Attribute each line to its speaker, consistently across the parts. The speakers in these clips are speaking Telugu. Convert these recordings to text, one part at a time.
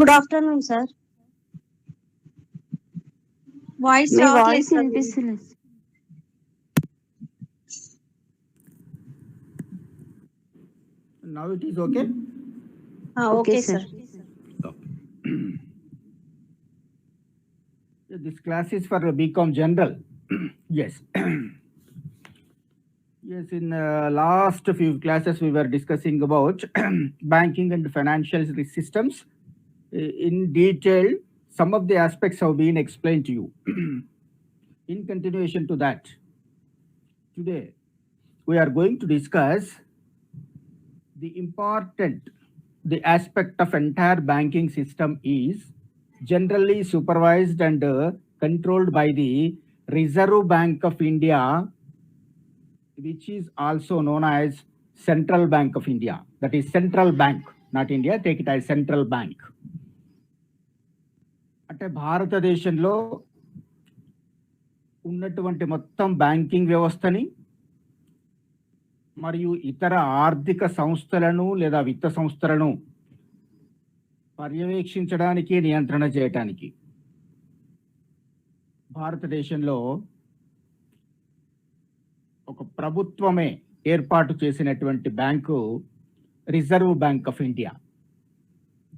Speaker 1: Good afternoon sir. వాయిస్
Speaker 2: మీ
Speaker 1: రావట్లేదు
Speaker 2: వాయిస్
Speaker 1: సార్.
Speaker 2: వినిపిస్తలేదు.
Speaker 3: Now it is okay?
Speaker 1: Okay
Speaker 2: sir.
Speaker 1: Sir.
Speaker 3: This class is for BCom General. Yes. Yes, in last few classes we were discussing about banking and financial systems. In detail, some of the aspects have been explained to you. In continuation to that, today we are going to discuss the aspect of entire banking system is generally supervised and controlled by the Reserve Bank of India, which is also known as Central Bank of India. That is Central Bank, not India. Take it as Central Bank. అంటే భారతదేశంలో ఉన్నటువంటి మొత్తం బ్యాంకింగ్ వ్యవస్థని మరియు ఇతర ఆర్థిక సంస్థలను లేదా విత్త సంస్థలను పర్యవేక్షించడానికి, నియంత్రణ చేయటానికి భారతదేశంలో ఒక ప్రభుత్వమే ఏర్పాటు చేసినటువంటి bank reserve bank of India.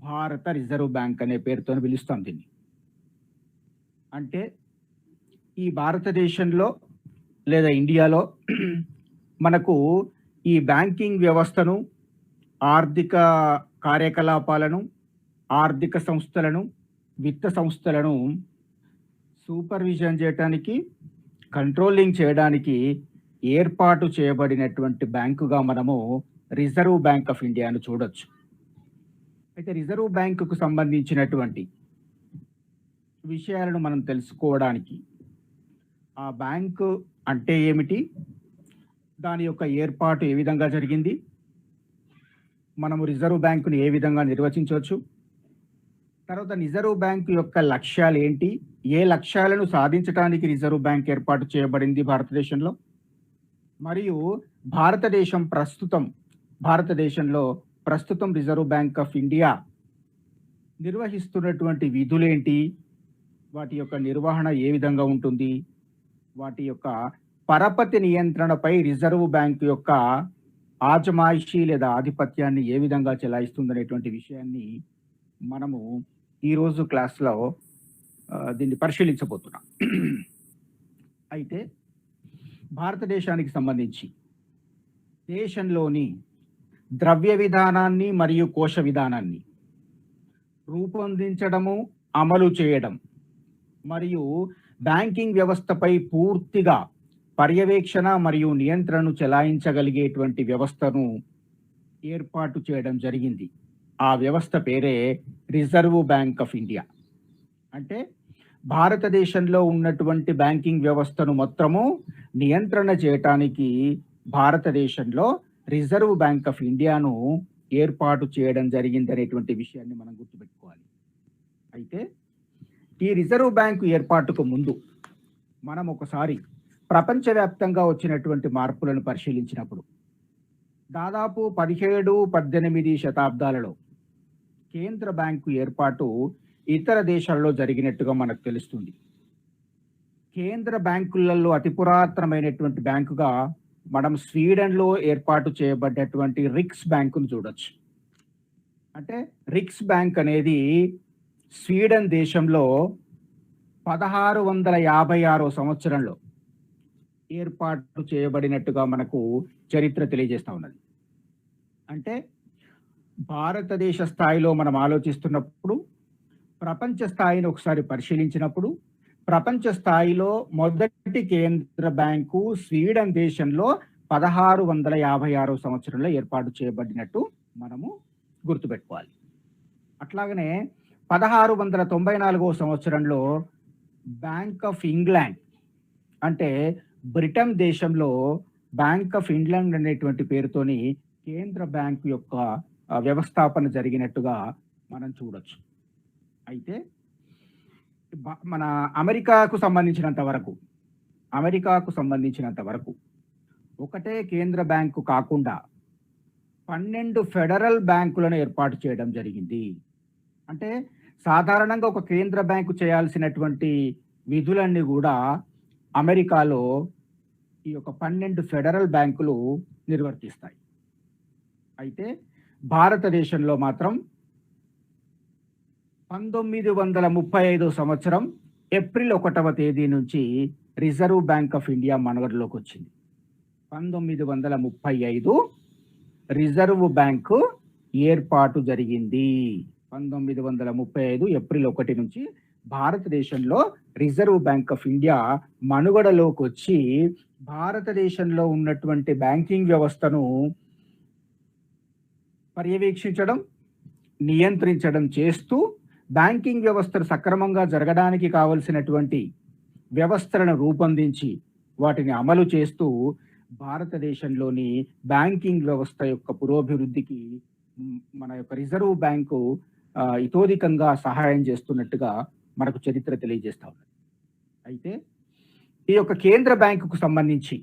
Speaker 3: భారత రిజర్వ్ బ్యాంక్ అనే పేరుతో పిలుస్తాం దీన్ని. అంటే ఈ భారతదేశంలో లేదా ఇండియాలో మనకు ఈ బ్యాంకింగ్ వ్యవస్థను, ఆర్థిక కార్యకలాపాలను, ఆర్థిక సంస్థలను, విత్త సంస్థలను సూపర్విజన్ చేయడానికి, కంట్రోలింగ్ చేయడానికి ఏర్పాటు చేయబడినటువంటి బ్యాంకుగా మనము రిజర్వ్ బ్యాంక్ ఆఫ్ ఇండియాను చూడొచ్చు. అయితే రిజర్వ్ బ్యాంకుకు సంబంధించినటువంటి విషయాలను మనం తెలుసుకోవడానికి, ఆ బ్యాంకు అంటే ఏమిటి, దాని యొక్క ఏర్పాటు ఏ విధంగా జరిగింది, మనము రిజర్వ్ బ్యాంకుని ఏ విధంగా నిర్వచించవచ్చు, తర్వాత రిజర్వ్ బ్యాంకు యొక్క లక్ష్యాలు ఏంటి, ఏ లక్ష్యాలను సాధించడానికి రిజర్వ్ బ్యాంక్ ఏర్పాటు చేయబడింది భారతదేశంలో, మరియు భారతదేశంలో ప్రస్తుతం రిజర్వ్ బ్యాంక్ ఆఫ్ ఇండియా నిర్వహిస్తున్నటువంటి విధులేంటి, వాటి యొక్క నిర్వహణ ఏ విధంగా ఉంటుంది, వాటి యొక్క పరపతి నియంత్రణపై రిజర్వ్ బ్యాంక్ యొక్క ఆజమాయిషీ లేదా ఆధిపత్యాన్ని ఏ విధంగా చెలాయిస్తుందనేటువంటి విషయాన్ని మనము ఈరోజు క్లాస్లో దీన్ని పరిశీలించబోతున్నాం. అయితే భారతదేశానికి సంబంధించి దేశంలోని ద్రవ్య విధానాన్ని మరియు కోశ విధానాన్ని రూపొందించడము, అమలు చేయడం మరియు బ్యాంకింగ్ వ్యవస్థపై పూర్తిగా పర్యవేక్షణ మరియు నియంత్రణను చెలాయించగలిగేటువంటి వ్యవస్థను ఏర్పాటు చేయడం జరిగింది. ఆ వ్యవస్థ పేరే రిజర్వ్ బ్యాంక్ ఆఫ్ ఇండియా. అంటే భారతదేశంలో ఉన్నటువంటి బ్యాంకింగ్ వ్యవస్థను మొత్తము నియంత్రణ చేయటానికి భారతదేశంలో రిజర్వ్ బ్యాంక్ ఆఫ్ ఇండియాను ఏర్పాటు చేయడం జరిగింది అనేటువంటి విషయాన్ని మనం గుర్తుపెట్టుకోవాలి. అయితే ఈ రిజర్వ్ బ్యాంకు ఏర్పాటుకు ముందు మనం ఒకసారి ప్రపంచవ్యాప్తంగా వచ్చినటువంటి మార్పులను పరిశీలించినప్పుడు దాదాపు 17-18 శతాబ్దాలలో కేంద్ర బ్యాంకు ఏర్పాటు ఇతర దేశాల్లో జరిగినట్టుగా మనకు తెలుస్తుంది. కేంద్ర బ్యాంకులలో అతి పురాతనమైనటువంటి బ్యాంకుగా మనం స్వీడన్లో ఏర్పాటు చేయబడ్డటువంటి రిక్స్ బ్యాంకును చూడొచ్చు. అంటే రిక్స్ బ్యాంక్ అనేది స్వీడన్ దేశంలో 1656 సంవత్సరంలో ఏర్పాటు చేయబడినట్టుగా మనకు చరిత్ర తెలియజేస్తా ఉన్నది. అంటే భారతదేశ స్థాయిలో మనం ఆలోచిస్తున్నప్పుడు, ప్రపంచ స్థాయిని ఒకసారి పరిశీలించినప్పుడు, ప్రపంచ స్థాయిలో మొదటి కేంద్ర బ్యాంకు స్వీడన్ దేశంలో 1656 సంవత్సరంలో ఏర్పాటు చేయబడినట్టు మనము గుర్తుపెట్టుకోవాలి. అట్లాగనే 1694 సంవత్సరంలో బ్యాంక్ ఆఫ్ ఇంగ్లాండ్, అంటే బ్రిటన్ దేశంలో బ్యాంక్ ఆఫ్ ఇంగ్లాండ్ అనేటువంటి పేరుతోని కేంద్ర బ్యాంకు యొక్క వ్యవస్థాపన జరిగినట్టుగా మనం చూడొచ్చు. అయితే మన అమెరికాకు సంబంధించినంత వరకు ఒకటే కేంద్ర బ్యాంకు కాకుండా 12 ఫెడరల్ బ్యాంకులను ఏర్పాటు చేయడం జరిగింది. అంటే సాధారణంగా ఒక కేంద్ర బ్యాంకు చేయాల్సినటువంటి విధులన్నీ కూడా అమెరికాలో ఈ యొక్క 12 ఫెడరల్ బ్యాంకులు నిర్వర్తిస్తాయి. అయితే భారతదేశంలో మాత్రం 1935 సంవత్సరం ఏప్రిల్ 1వ తేదీ నుంచి రిజర్వ్ బ్యాంక్ ఆఫ్ ఇండియా మనుగడలోకి వచ్చింది. 1935 రిజర్వ్ బ్యాంకు ఏర్పాటు జరిగింది. 1935 ఏప్రిల్ 1 నుంచి భారతదేశంలో రిజర్వ్ బ్యాంక్ ఆఫ్ ఇండియా మనుగడలోకి వచ్చి భారతదేశంలో ఉన్నటువంటి బ్యాంకింగ్ వ్యవస్థను పర్యవేక్షించడం, నియంత్రించడం చేస్తూ బ్యాంకింగ్ వ్యవస్థను సక్రమంగా జరగడానికి కావలసినటువంటి వ్యవస్థలను రూపొందించి వాటిని అమలు చేస్తూ భారతదేశంలోని బ్యాంకింగ్ వ్యవస్థ యొక్క పురోభివృద్ధికి మన యొక్క రిజర్వ్ బ్యాంకు ఇతోధికంగా సహాయం చేస్తున్నట్టుగా మనకు చరిత్ర తెలియజేస్తా ఉన్నది. అయితే ఈ యొక్క కేంద్ర బ్యాంకుకు సంబంధించి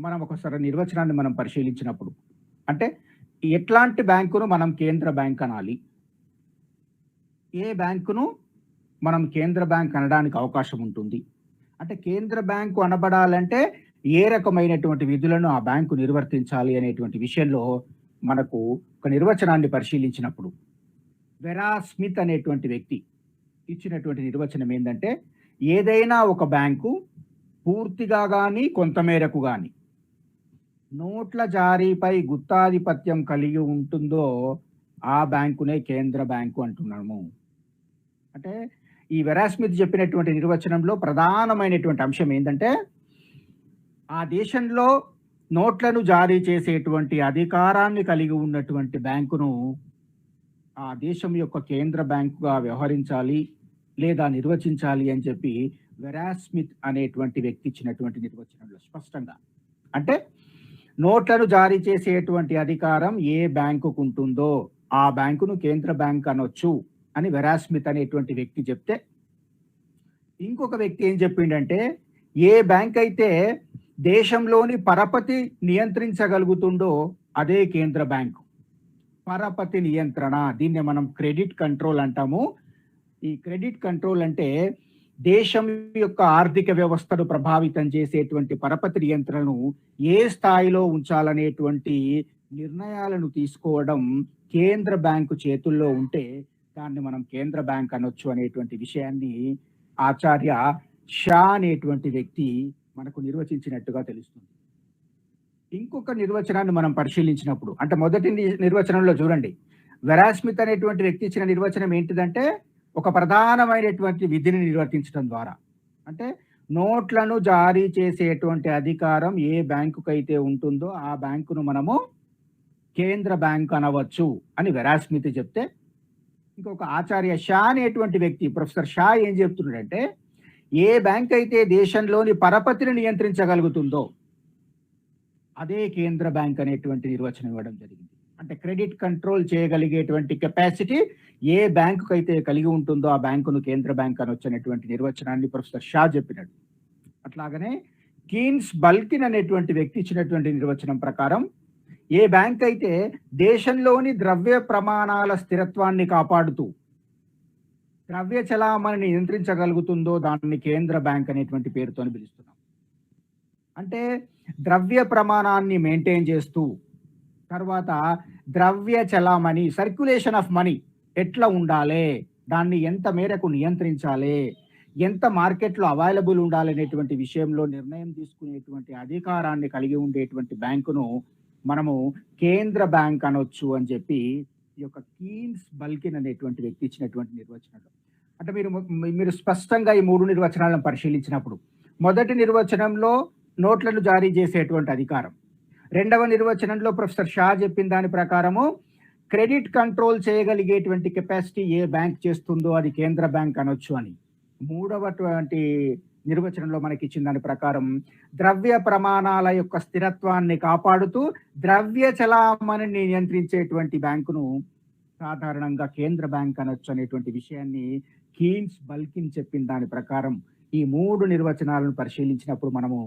Speaker 3: మనం ఒకసారి నిర్వచనాన్ని మనం పరిశీలించినప్పుడు, అంటే ఎట్లాంటి బ్యాంకును మనం కేంద్ర బ్యాంక్ అనాలి, ఏ బ్యాంకును మనం కేంద్ర బ్యాంక్ అనడానికి అవకాశం ఉంటుంది, అంటే కేంద్ర బ్యాంకు అనబడాలంటే ఏ రకమైనటువంటి విధులను ఆ బ్యాంకు నిర్వర్తించాలి అనేటువంటి విషయంలో మనకు ఒక నిర్వచనాన్ని పరిశీలించినప్పుడు వెరా స్మిత్ అనేటువంటి వ్యక్తి ఇచ్చినటువంటి నిర్వచనం ఏంటంటే, ఏదైనా ఒక బ్యాంకు పూర్తిగా కానీ కొంతమేరకు కానీ నోట్ల జారీపై గుత్తాధిపత్యం కలిగి ఉంటుందో ఆ బ్యాంకునే కేంద్ర బ్యాంకు అంటున్నాము. అంటే ఈ వెరా స్మిత్ చెప్పినటువంటి నిర్వచనంలో ప్రధానమైనటువంటి అంశం ఏంటంటే, ఆ దేశంలో నోట్లను జారీ చేసేటువంటి అధికారాన్ని కలిగి ఉన్నటువంటి బ్యాంకును ఆ దేశం యొక్క కేంద్ర బ్యాంకుగా వ్యవహరించాలి లేదా నిర్వచించాలి అని చెప్పి వెరా స్మిత్ అనేటువంటి వ్యక్తి ఇచ్చినటువంటి నిర్వచనంలో స్పష్టంగా, అంటే నోట్లను జారీ చేసేటువంటి అధికారం ఏ బ్యాంకుకు ఉంటుందో ఆ బ్యాంకును కేంద్ర బ్యాంక్ అనొచ్చు అని వెరా స్మిత్ అనేటువంటి వ్యక్తి చెప్తే, ఇంకొక వ్యక్తి ఏం చెప్పిండంటే, ఏ బ్యాంక్ అయితే దేశంలోని పరపతి నియంత్రించగలుగుతుందో అదే కేంద్ర బ్యాంకు. పరపతి నియంత్రణ, దీన్ని మనం క్రెడిట్ కంట్రోల్ అంటాము. ఈ క్రెడిట్ కంట్రోల్ అంటే దేశం యొక్క ఆర్థిక వ్యవస్థను ప్రభావితం చేసేటువంటి పరపతి నియంత్రణను ఏ స్థాయిలో ఉంచాలనేటువంటి నిర్ణయాలను తీసుకోవడం కేంద్ర బ్యాంకు చేతుల్లో ఉంటే దాన్ని మనం కేంద్ర బ్యాంక్ అనొచ్చు అనేటువంటి విషయాన్ని ఆచార్య షా అనేటువంటి వ్యక్తి మనకు నిర్వచించినట్టుగా తెలుస్తుంది. ఇంకొక నిర్వచనాన్ని మనం పరిశీలించినప్పుడు, అంటే మొదటి నిర్వచనంలో చూడండి, వెరా స్మిత్ అనేటువంటి వ్యక్తి ఇచ్చిన నిర్వచనం ఏంటిదంటే, ఒక ప్రధానమైనటువంటి విధిని నిర్వర్తించడం ద్వారా, అంటే నోట్లను జారీ చేసేటువంటి అధికారం ఏ బ్యాంకుకైతే ఉంటుందో ఆ బ్యాంకును మనము కేంద్ర బ్యాంక్ అనవచ్చు అని వెరా స్మిత్ చెప్తే, ఇంకొక ఆచార్య షా అనేటువంటి వ్యక్తి, ప్రొఫెసర్ షా ఏం చెప్తున్నాడంటే, ఏ బ్యాంక్ అయితే దేశంలోని పరపతిని నియంత్రించగలుగుతుందో అదే కేంద్ర బ్యాంక్ అనేటువంటి నిర్వచనం ఇవ్వడం జరిగింది. అంటే క్రెడిట్ కంట్రోల్ చేయగలిగేటువంటి కెపాసిటీ ఏ బ్యాంకు అయితే కలిగి ఉంటుందో ఆ బ్యాంకును కేంద్ర బ్యాంక్ అనొచ్చు అనేటువంటి నిర్వచనాన్ని ప్రొఫెసర్ షా చెప్పినాడు. అట్లాగనే కీన్స్ బల్కిన్ అనేటువంటి వ్యక్తి ఇచ్చినటువంటి నిర్వచనం ప్రకారం, ఏ బ్యాంక్ అయితే దేశంలోని ద్రవ్య ప్రమాణాల స్థిరత్వాన్ని కాపాడుతూ ద్రవ్య చలామణిని నియంత్రించగలుగుతుందో దాన్ని కేంద్ర బ్యాంక్ అనేటువంటి పేరుతో పిలుస్తున్నాం. అంటే ద్రవ్య ప్రమాణాన్ని మెయింటైన్ చేస్తూ, తర్వాత ద్రవ్య చలామణి, సర్క్యులేషన్ ఆఫ్ మనీ ఎట్లా ఉండాలి, దాన్ని ఎంత మేరకు నియంత్రించాలి, ఎంత మార్కెట్లో అవైలబుల్ ఉండాలి అనేటువంటి విషయంలో నిర్ణయం తీసుకునేటువంటి అధికారాన్ని కలిగి ఉండేటువంటి బ్యాంకును మనము కేంద్ర బ్యాంక్ అనొచ్చు అని చెప్పి ఈ యొక్క కీన్స్ బల్కిన్ అనేటువంటి వ్యక్తి ఇచ్చినటువంటి నిర్వచనంలో, అంటే మీరు స్పష్టంగా ఈ మూడు నిర్వచనాలను పరిశీలించినప్పుడు, మొదటి నిర్వచనంలో నోట్లను జారీ చేసేటువంటి అధికారం, రెండవ నిర్వచనంలో ప్రొఫెసర్ షా చెప్పిన దాని ప్రకారము క్రెడిట్ కంట్రోల్ చేయగలిగేటువంటి కెపాసిటీ ఏ బ్యాంక్ చేస్తుందో అది కేంద్ర బ్యాంక్ అనొచ్చు అని, మూడవటువంటి నిర్వచనంలో మనకి ఇచ్చిన దాని ప్రకారం ద్రవ్య ప్రమాణాల యొక్క స్థిరత్వాన్ని కాపాడుతూ ద్రవ్య చలామణిని నియంత్రించేటువంటి బ్యాంకును సాధారణంగా కేంద్ర బ్యాంక్ అనొచ్చు అనేటువంటి విషయాన్ని కీన్స్ బల్కిన్ చెప్పిన దాని ప్రకారం ఈ మూడు నిర్వచనాలను పరిశీలించినప్పుడు మనము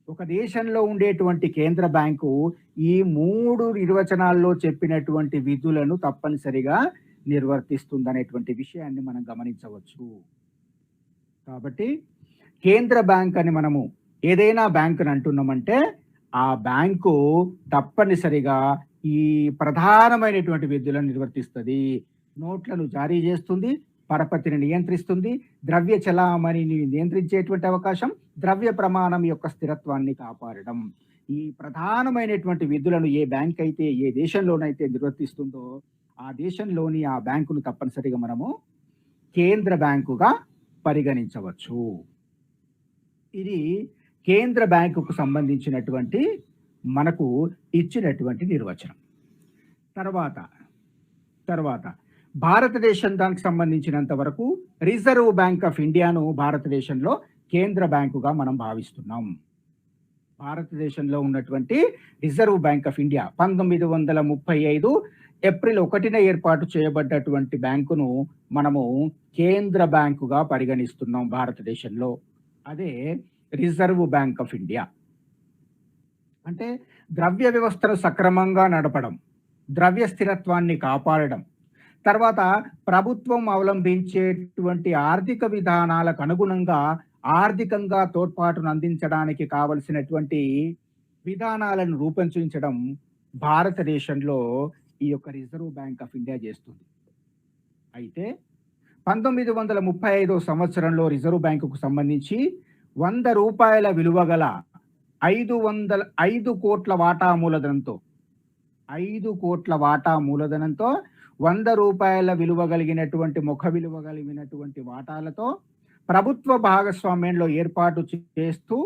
Speaker 3: ఒక దేశంలో ఉండేటువంటి కేంద్ర బ్యాంకు ఈ మూడు నిర్వచనాల్లో చెప్పినటువంటి విధులను తప్పనిసరిగా నిర్వర్తిస్తుందనేటువంటి విషయాన్ని మనం గమనించవచ్చు. కాబట్టి కేంద్ర బ్యాంక్ అని మనము ఏదైనా బ్యాంకుని అంటున్నామంటే ఆ బ్యాంకు తప్పనిసరిగా ఈ ప్రధానమైనటువంటి విధులను నిర్వర్తిస్తుంది. నోట్లను జారీ చేస్తుంది, పరపతిని నియంత్రిస్తుంది, ద్రవ్య చలామణిని నియంత్రించేటువంటి అవకాశం, ద్రవ్య ప్రమాణం యొక్క స్థిరత్వాన్ని కాపాడడం. ఈ ప్రధానమైనటువంటి విధులను ఏ బ్యాంక్ అయితే ఏ దేశంలోనైతే నిర్వర్తిస్తుందో ఆ దేశంలోని ఆ బ్యాంకును తప్పనిసరిగా మనము కేంద్ర బ్యాంకుగా పరిగణించవచ్చు. ఇది కేంద్ర బ్యాంకుకు సంబంధించినటువంటి మనకు ఇచ్చినటువంటి నిర్వచనం. తర్వాత భారతదేశం దానికి సంబంధించినంత వరకు రిజర్వ్ బ్యాంక్ ఆఫ్ ఇండియాను భారతదేశంలో కేంద్ర బ్యాంకుగా మనం భావిస్తున్నాం. భారతదేశంలో ఉన్నటువంటి Reserve bank of India 1935 April 1న ఏర్పాటు చేయబడ్డటువంటి బ్యాంకును మనము కేంద్ర బ్యాంకుగా పరిగణిస్తున్నాం భారతదేశంలో. అదే రిజర్వ్ బ్యాంక్ ఆఫ్ ఇండియా. అంటే ద్రవ్య వ్యవస్థను సక్రమంగా నడపడం, ద్రవ్య స్థిరత్వాన్ని కాపాడడం, తర్వాత ప్రభుత్వం అవలంబించేటువంటి ఆర్థిక విధానాలకు అనుగుణంగా ఆర్థికంగా తోడ్పాటును అందించడానికి కావలసినటువంటి విధానాలను రూపొందించడం భారతదేశంలో ఈ యొక్క రిజర్వ్ బ్యాంక్ ఆఫ్ ఇండియా చేస్తుంది. అయితే 1935 సంవత్సరంలో రిజర్వ్ బ్యాంకుకు సంబంధించి 100 రూపాయల విలువ గల 5 కోట్ల వాటా మూలధనంతో 100 రూపాయల విలువ కలిగినటువంటి ముఖ విలువ కలిగినటువంటి వాటాలతో ప్రభుత్వ భాగస్వామ్యంలో ఏర్పాటు చేస్తూ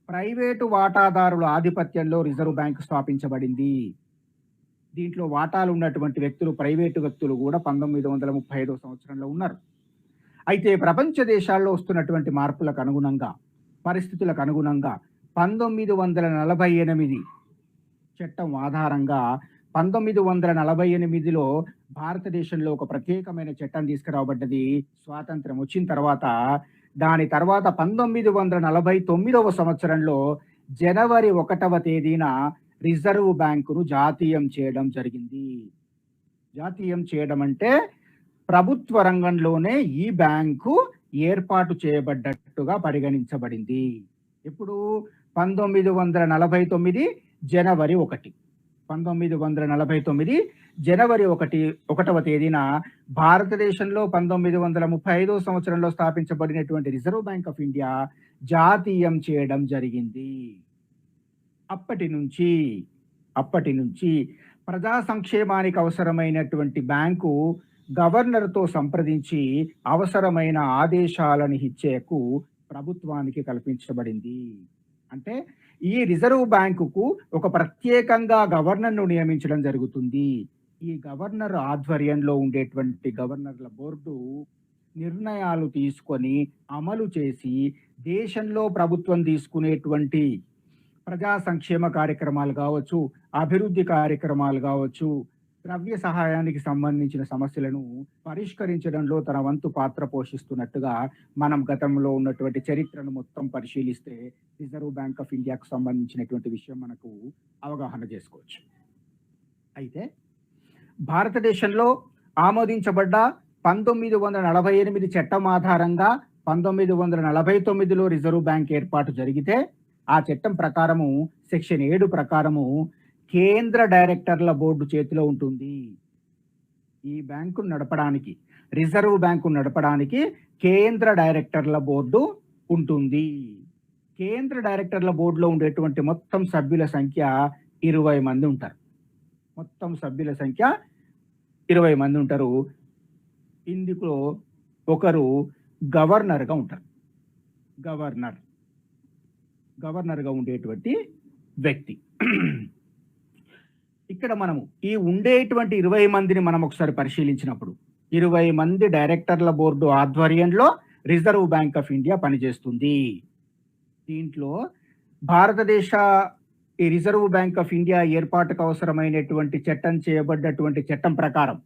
Speaker 3: ప్రైవేటు వాటాదారుల ఆధిపత్యంలో రిజర్వ్ బ్యాంక్ స్థాపించబడింది. దీంట్లో వాటాలు ఉన్నటువంటి వ్యక్తులు, ప్రైవేటు వ్యక్తులు కూడా 1935 సంవత్సరంలో ఉన్నారు. అయితే ప్రపంచ దేశాల్లో వస్తున్నటువంటి మార్పులకు అనుగుణంగా, పరిస్థితులకు అనుగుణంగా 1948 చట్టం ఆధారంగా 1948లో భారతదేశంలో ఒక ప్రత్యేకమైన చట్టం తీసుకురాబడ్డది. స్వాతంత్రం వచ్చిన తర్వాత దాని తర్వాత 1949 సంవత్సరంలో జనవరి 1వ తేదీన రిజర్వ్ బ్యాంకును జాతీయం చేయడం జరిగింది. జాతీయం చేయడం అంటే ప్రభుత్వ రంగంలోనే ఈ బ్యాంకు ఏర్పాటు చేయబడ్డట్టుగా పరిగణించబడింది. ఇప్పుడు 1949 జనవరి 1. 1949 జనవరి 1వ తేదీన భారతదేశంలో 1935 సంవత్సరంలో స్థాపించబడినటువంటి రిజర్వ్ బ్యాంక్ ఆఫ్ ఇండియా జాతీయం చేయడం జరిగింది. అప్పటి నుంచి ప్రజా సంక్షేమానికి అవసరమైనటువంటి బ్యాంకు గవర్నర్తో సంప్రదించి అవసరమైన ఆదేశాలను ఇచ్చేకు ప్రభుత్వానికి కల్పించబడింది. అంటే ఈ రిజర్వ్ బ్యాంకుకు ఒక ప్రత్యేకంగా గవర్నర్ను నియమించడం జరుగుతుంది. ఈ గవర్నర్ ఆధ్వర్యంలో ఉండేటువంటి గవర్నర్ల బోర్డు నిర్ణయాలు తీసుకొని అమలు చేసి దేశంలో ప్రభుత్వం తీసుకునేటువంటి ప్రజా సంక్షేమ కార్యక్రమాలు కావచ్చు, అభివృద్ధి కార్యక్రమాలు కావచ్చు, ద్రవ్య సహాయానికి సంబంధించిన సమస్యలను పరిష్కరించడంలో తన వంతు పాత్ర పోషిస్తున్నట్టుగా మనం గతంలో ఉన్నటువంటి చరిత్రను మొత్తం పరిశీలిస్తే రిజర్వ్ బ్యాంక్ ఆఫ్ ఇండియాకు సంబంధించినటువంటి విషయం మనకు అవగాహన చేసుకోవచ్చు. అయితే భారతదేశంలో ఆమోదించబడ్డ 1948 చట్టం ఆధారంగా 1949లో రిజర్వ్ బ్యాంక్ ఏర్పాటు జరిగితే ఆ చట్టం ప్రకారము సెక్షన్ 7 ప్రకారము కేంద్ర డైరెక్టర్ల బోర్డు చేతిలో ఉంటుంది. ఈ బ్యాంకును నడపడానికి, రిజర్వ్ బ్యాంకు నడపడానికి కేంద్ర డైరెక్టర్ల బోర్డు ఉంటుంది. కేంద్ర డైరెక్టర్ల బోర్డులో ఉండేటువంటి మొత్తం సభ్యుల సంఖ్య 20 మంది ఉంటారు. మొత్తం సభ్యుల సంఖ్య 20 మంది ఉంటారు. ఇందులో ఒకరు గవర్నర్గా ఉంటారు. గవర్నర్గా ఉండేటువంటి వ్యక్తి. ఇక్కడ మనము ఈ ఉండేటువంటి 20 మందిని మనం ఒకసారి పరిశీలించినప్పుడు 20 మంది డైరెక్టర్ల బోర్డు ఆధ్వర్యంలో రిజర్వ్ బ్యాంక్ ఆఫ్ ఇండియా పనిచేస్తుంది. దీంట్లో భారతదేశ ఈ రిజర్వ్ బ్యాంక్ ఆఫ్ ఇండియా ఏర్పాటుకు అవసరమైనటువంటి చట్టం చేయబడ్డటువంటి చట్టం ప్రకారం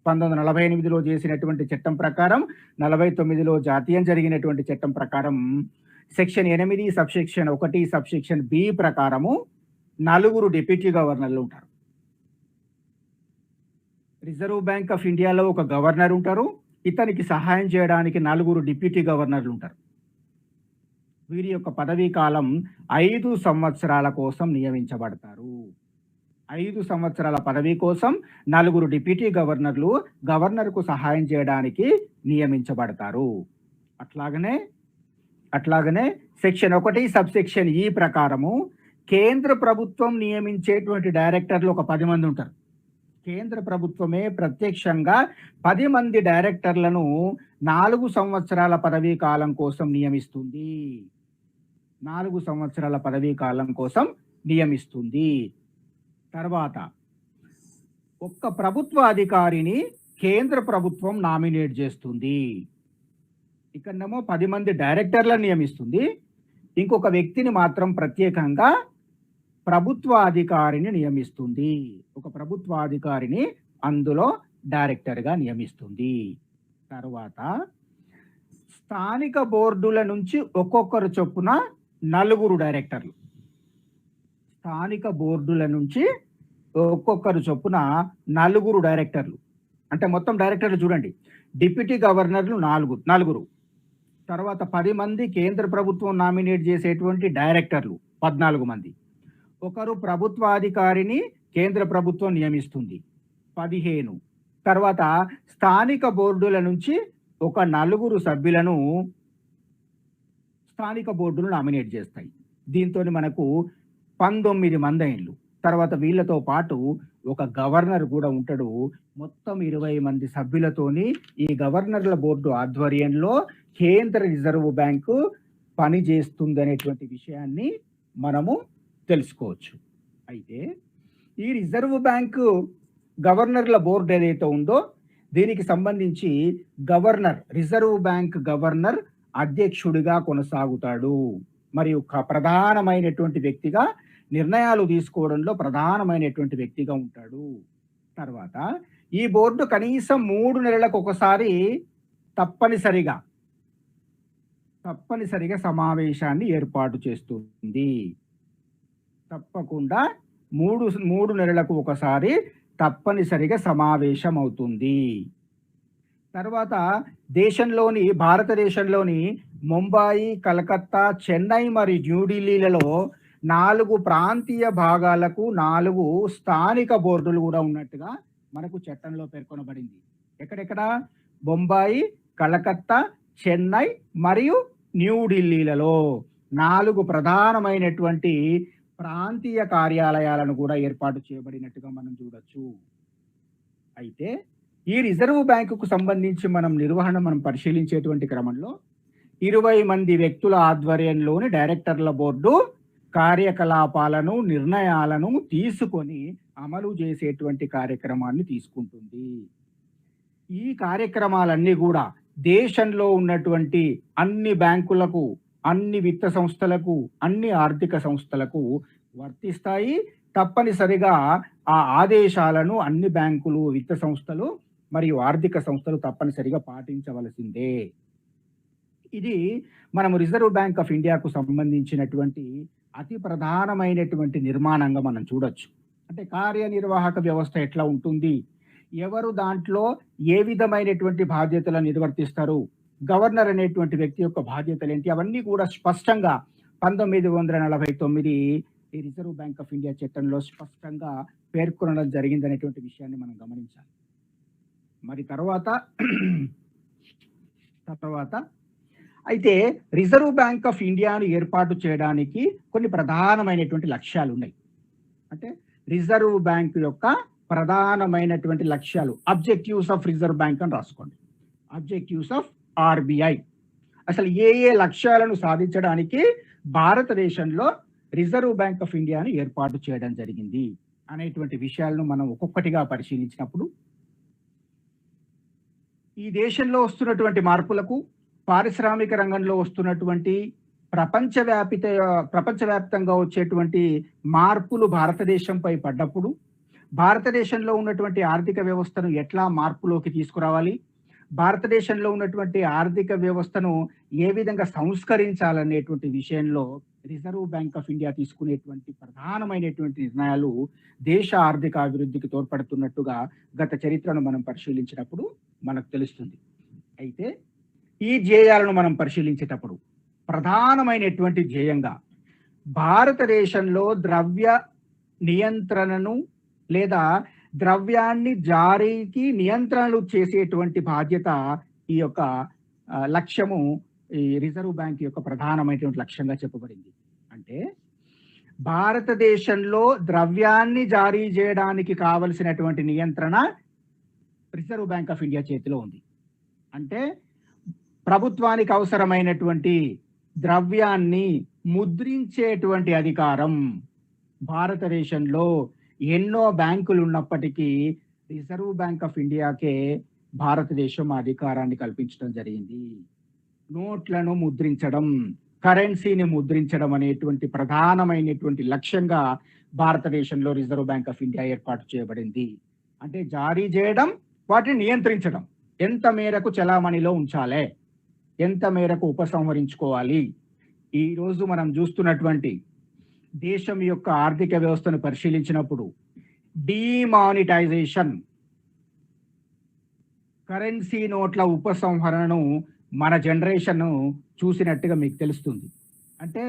Speaker 3: 1948లో చేసినటువంటి చట్టం ప్రకారం 49లో జాతీయం జరిగినటువంటి చట్టం ప్రకారం సెక్షన్ 8 సబ్సెక్షన్ 1 సబ్సెక్షన్ బి ప్రకారము 4 డిప్యూటీ గవర్నర్లు ఉంటారు. రిజర్వ్ బ్యాంక్ ఆఫ్ ఇండియాలో ఒక గవర్నర్ ఉంటారు. ఇతనికి సహాయం చేయడానికి 4 డిప్యూటీ గవర్నర్లు ఉంటారు. వీరి యొక్క పదవీ కాలం 5 సంవత్సరాల కోసం నియమించబడతారు. 5 సంవత్సరాల పదవీ కోసం 4 డిప్యూటీ గవర్నర్లు గవర్నర్కు సహాయం చేయడానికి నియమించబడతారు. అట్లాగనే సెక్షన్ 1 సబ్ సెక్షన్ ఈ ప్రకారము కేంద్ర ప్రభుత్వం నియమించేటువంటి డైరెక్టర్లు ఒక 10 మంది ఉంటారు. కేంద్ర ప్రభుత్వమే ప్రత్యక్షంగా 10 మంది డైరెక్టర్లను 4 సంవత్సరాల పదవీ కాలం కోసం నియమిస్తుంది. 4 సంవత్సరాల పదవీ కాలం కోసం నియమిస్తుంది. తర్వాత ఒక్క ప్రభుత్వ అధికారిని కేంద్ర ప్రభుత్వం నామినేట్ చేస్తుంది. ఇక్కడేమో 10 మంది డైరెక్టర్లను నియమిస్తుంది. ఇంకొక వ్యక్తిని మాత్రం ప్రత్యేకంగా ప్రభుత్వ అధికారిని నియమిస్తుంది. ఒక ప్రభుత్వ అధికారిని అందులో డైరెక్టర్గా నియమిస్తుంది. తర్వాత స్థానిక బోర్డుల నుంచి ఒక్కొక్కరు చొప్పున 4 డైరెక్టర్లు. స్థానిక బోర్డుల నుంచి ఒక్కొక్కరు చొప్పున 4 డైరెక్టర్లు. అంటే మొత్తం డైరెక్టర్లు చూడండి, డిప్యూటీ గవర్నర్లు 4. తర్వాత 10 మంది కేంద్ర ప్రభుత్వం నామినేట్ చేసేటువంటి డైరెక్టర్లు 14 మంది. ఒకరు ప్రభుత్వాధికారిని కేంద్ర ప్రభుత్వం నియమిస్తుంది 15. తర్వాత స్థానిక బోర్డుల నుంచి ఒక 4 సభ్యులను స్థానిక బోర్డులు నామినేట్ చేస్తాయి. దీంతో మనకు 19 మంది అయిండ్లు. తర్వాత వీళ్ళతో పాటు ఒక గవర్నర్ కూడా ఉంటాడు. మొత్తం 20 మంది సభ్యులతోని ఈ గవర్నర్ల బోర్డు ఆధ్వర్యంలో కేంద్ర రిజర్వ్ బ్యాంకు పనిచేస్తుంది అనేటువంటి విషయాన్ని మనము తెలుసుకోవచ్చు. అయితే ఈ రిజర్వ్ బ్యాంకు గవర్నర్ల బోర్డు ఏదైతే ఉందో దీనికి సంబంధించి గవర్నర్, రిజర్వ్ బ్యాంక్ గవర్నర్ అధ్యక్షుడిగా కొనసాగుతాడు. మరియు ప్రధానమైనటువంటి వ్యక్తిగా, నిర్ణయాలు తీసుకోవడంలో ప్రధానమైనటువంటి వ్యక్తిగా ఉంటాడు. తర్వాత ఈ బోర్డు కనీసం 3 నెలలకు ఒకసారి తప్పనిసరిగా సమావేశాన్ని ఏర్పాటు చేస్తుంది. తప్పకుండా 3 నెలలకు ఒకసారి తప్పనిసరిగా సమావేశం అవుతుంది. తర్వాత భారతదేశంలోని ముంబాయి, కలకత్తా, చెన్నై మరియు న్యూఢిల్లీలలో 4 ప్రాంతీయ భాగాలకు 4 స్థానిక బోర్డులు కూడా ఉన్నట్టుగా మనకు చట్టంలో పేర్కొనబడింది. ఎక్కడెక్కడ? బొంబాయి, కలకత్తా, చెన్నై మరియు న్యూఢిల్లీలలో 4 ప్రధానమైనటువంటి ప్రాంతీయ కార్యాలయాలను కూడా ఏర్పాటు చేయబడినట్టుగా మనం చూడొచ్చు. అయితే ఈ రిజర్వ్ బ్యాంకుకు సంబంధించి మనం పరిశీలించేటువంటి క్రమంలో 20 మంది వ్యక్తుల ఆధ్వర్యంలోని డైరెక్టర్ల బోర్డు కార్యకలాపాలను, నిర్ణయాలను తీసుకొని అమలు చేసేటువంటి కార్యక్రమాన్ని తీసుకుంటుంది. ఈ కార్యక్రమాలన్నీ కూడా దేశంలో ఉన్నటువంటి అన్ని బ్యాంకులకు, అన్ని విత్త సంస్థలకు, అన్ని ఆర్థిక సంస్థలకు వర్తిస్తాయి. తప్పనిసరిగా ఆ ఆదేశాలను అన్ని బ్యాంకులు, విత్త సంస్థలు మరియు ఆర్థిక సంస్థలు తప్పనిసరిగా పాటించవలసిందే. ఇది మనము రిజర్వ్ బ్యాంక్ ఆఫ్ ఇండియాకు సంబంధించినటువంటి అతి ప్రధానమైనటువంటి నిర్మాణంగా మనం చూడొచ్చు. అంటే కార్యనిర్వాహక వ్యవస్థ ఎట్లా ఉంటుంది, ఎవరు దాంట్లో ఏ విధమైనటువంటి బాధ్యతలను నిర్వర్తిస్తారు, గవర్నర్ అనేటువంటి వ్యక్తి యొక్క బాధ్యతలు ఏంటి, అవన్నీ కూడా స్పష్టంగా 1949 ఈ రిజర్వ్ బ్యాంక్ ఆఫ్ ఇండియా చట్టంలో స్పష్టంగా పేర్కొనడం జరిగిందనేటువంటి విషయాన్ని మనం గమనించాలి. మరి తర్వాత అయితే రిజర్వ్ బ్యాంక్ ఆఫ్ ఇండియాను ఏర్పాటు చేయడానికి కొన్ని ప్రధానమైనటువంటి లక్ష్యాలు ఉన్నాయి. అంటే రిజర్వ్ బ్యాంక్ యొక్క ప్రధానమైనటువంటి లక్ష్యాలు, అబ్జెక్టివ్స్ ఆఫ్ రిజర్వ్ బ్యాంక్ అని రాసుకోండి. Objectives of RBI. అసలు ఏ లక్ష్యాలను సాధించడానికి భారతదేశంలో రిజర్వ్ బ్యాంక్ ఆఫ్ ఇండియాను ఏర్పాటు చేయడం జరిగింది అనేటువంటి విషయాలను మనం ఒక్కొక్కటిగా పరిశీలించినప్పుడు ఈ దేశంలో వస్తున్నటువంటి మార్పులకు, పారిశ్రామిక రంగంలో వస్తున్నటువంటి ప్రపంచవ్యాప్తంగా వచ్చేటువంటి మార్పులు భారతదేశంపై పడ్డప్పుడు భారతదేశంలో ఉన్నటువంటి ఆర్థిక వ్యవస్థను ఎట్లా మార్పులోకి తీసుకురావాలి, భారతదేశంలో ఉన్నటువంటి ఆర్థిక వ్యవస్థను ఏ విధంగా సంస్కరించాలనేటువంటి విషయంలో రిజర్వ్ బ్యాంక్ ఆఫ్ ఇండియా తీసుకునేటువంటి ప్రధానమైనటువంటి నిర్ణయాలు దేశ ఆర్థిక అభివృద్ధికి తోడ్పడుతున్నట్టుగా గత చరిత్రను మనం పరిశీలించినప్పుడు మనకు తెలుస్తుంది. అయితే ఈ ధ్యేయాలను మనం పరిశీలించేటప్పుడు ప్రధానమైనటువంటి ధ్యేయంగా భారతదేశంలో ద్రవ్య నియంత్రణను లేదా ద్రవ్యాన్ని జారీకి నియంత్రణలు చేసేటువంటి బాధ్యత ఈ యొక్క లక్ష్యము ఈ రిజర్వ్ బ్యాంక్ యొక్క ప్రధానమైనటువంటి లక్ష్యంగా చెప్పబడింది. అంటే భారతదేశంలో ద్రవ్యాన్ని జారీ చేయడానికి కావలసినటువంటి నియంత్రణ రిజర్వ్ బ్యాంక్ ఆఫ్ ఇండియా చేతిలో ఉంది. అంటే ప్రభుత్వానికి అవసరమైనటువంటి ద్రవ్యాన్ని ముద్రించేటువంటి అధికారం భారతదేశంలో ఎన్నో బ్యాంకులు ఉన్నప్పటికీ రిజర్వ్ బ్యాంక్ ఆఫ్ ఇండియాకే భారతదేశం అధికారాన్ని కల్పించడం జరిగింది. నోట్లను ముద్రించడం, కరెన్సీని ముద్రించడం అనేటువంటి ప్రధానమైనటువంటి లక్ష్యంగా భారతదేశంలో రిజర్వ్ బ్యాంక్ ఆఫ్ ఇండియా ఏర్పాటు చేయబడింది. అంటే జారీ చేయడం, వాటిని నియంత్రించడం, ఎంత మేరకు చలామణిలో ఉంచాలి, ఎంత మేరకు ఉపసంహరించుకోవాలి. ఈ రోజు మనం చూస్తున్నటువంటి దేశం యొక్క ఆర్థిక వ్యవస్థను పరిశీలించినప్పుడు డిమానిటైజేషన్, కరెన్సీ నోట్ల ఉపసంహరణను మన జనరేషన్ చూసినట్టుగా మీకు తెలుస్తుంది. అంటే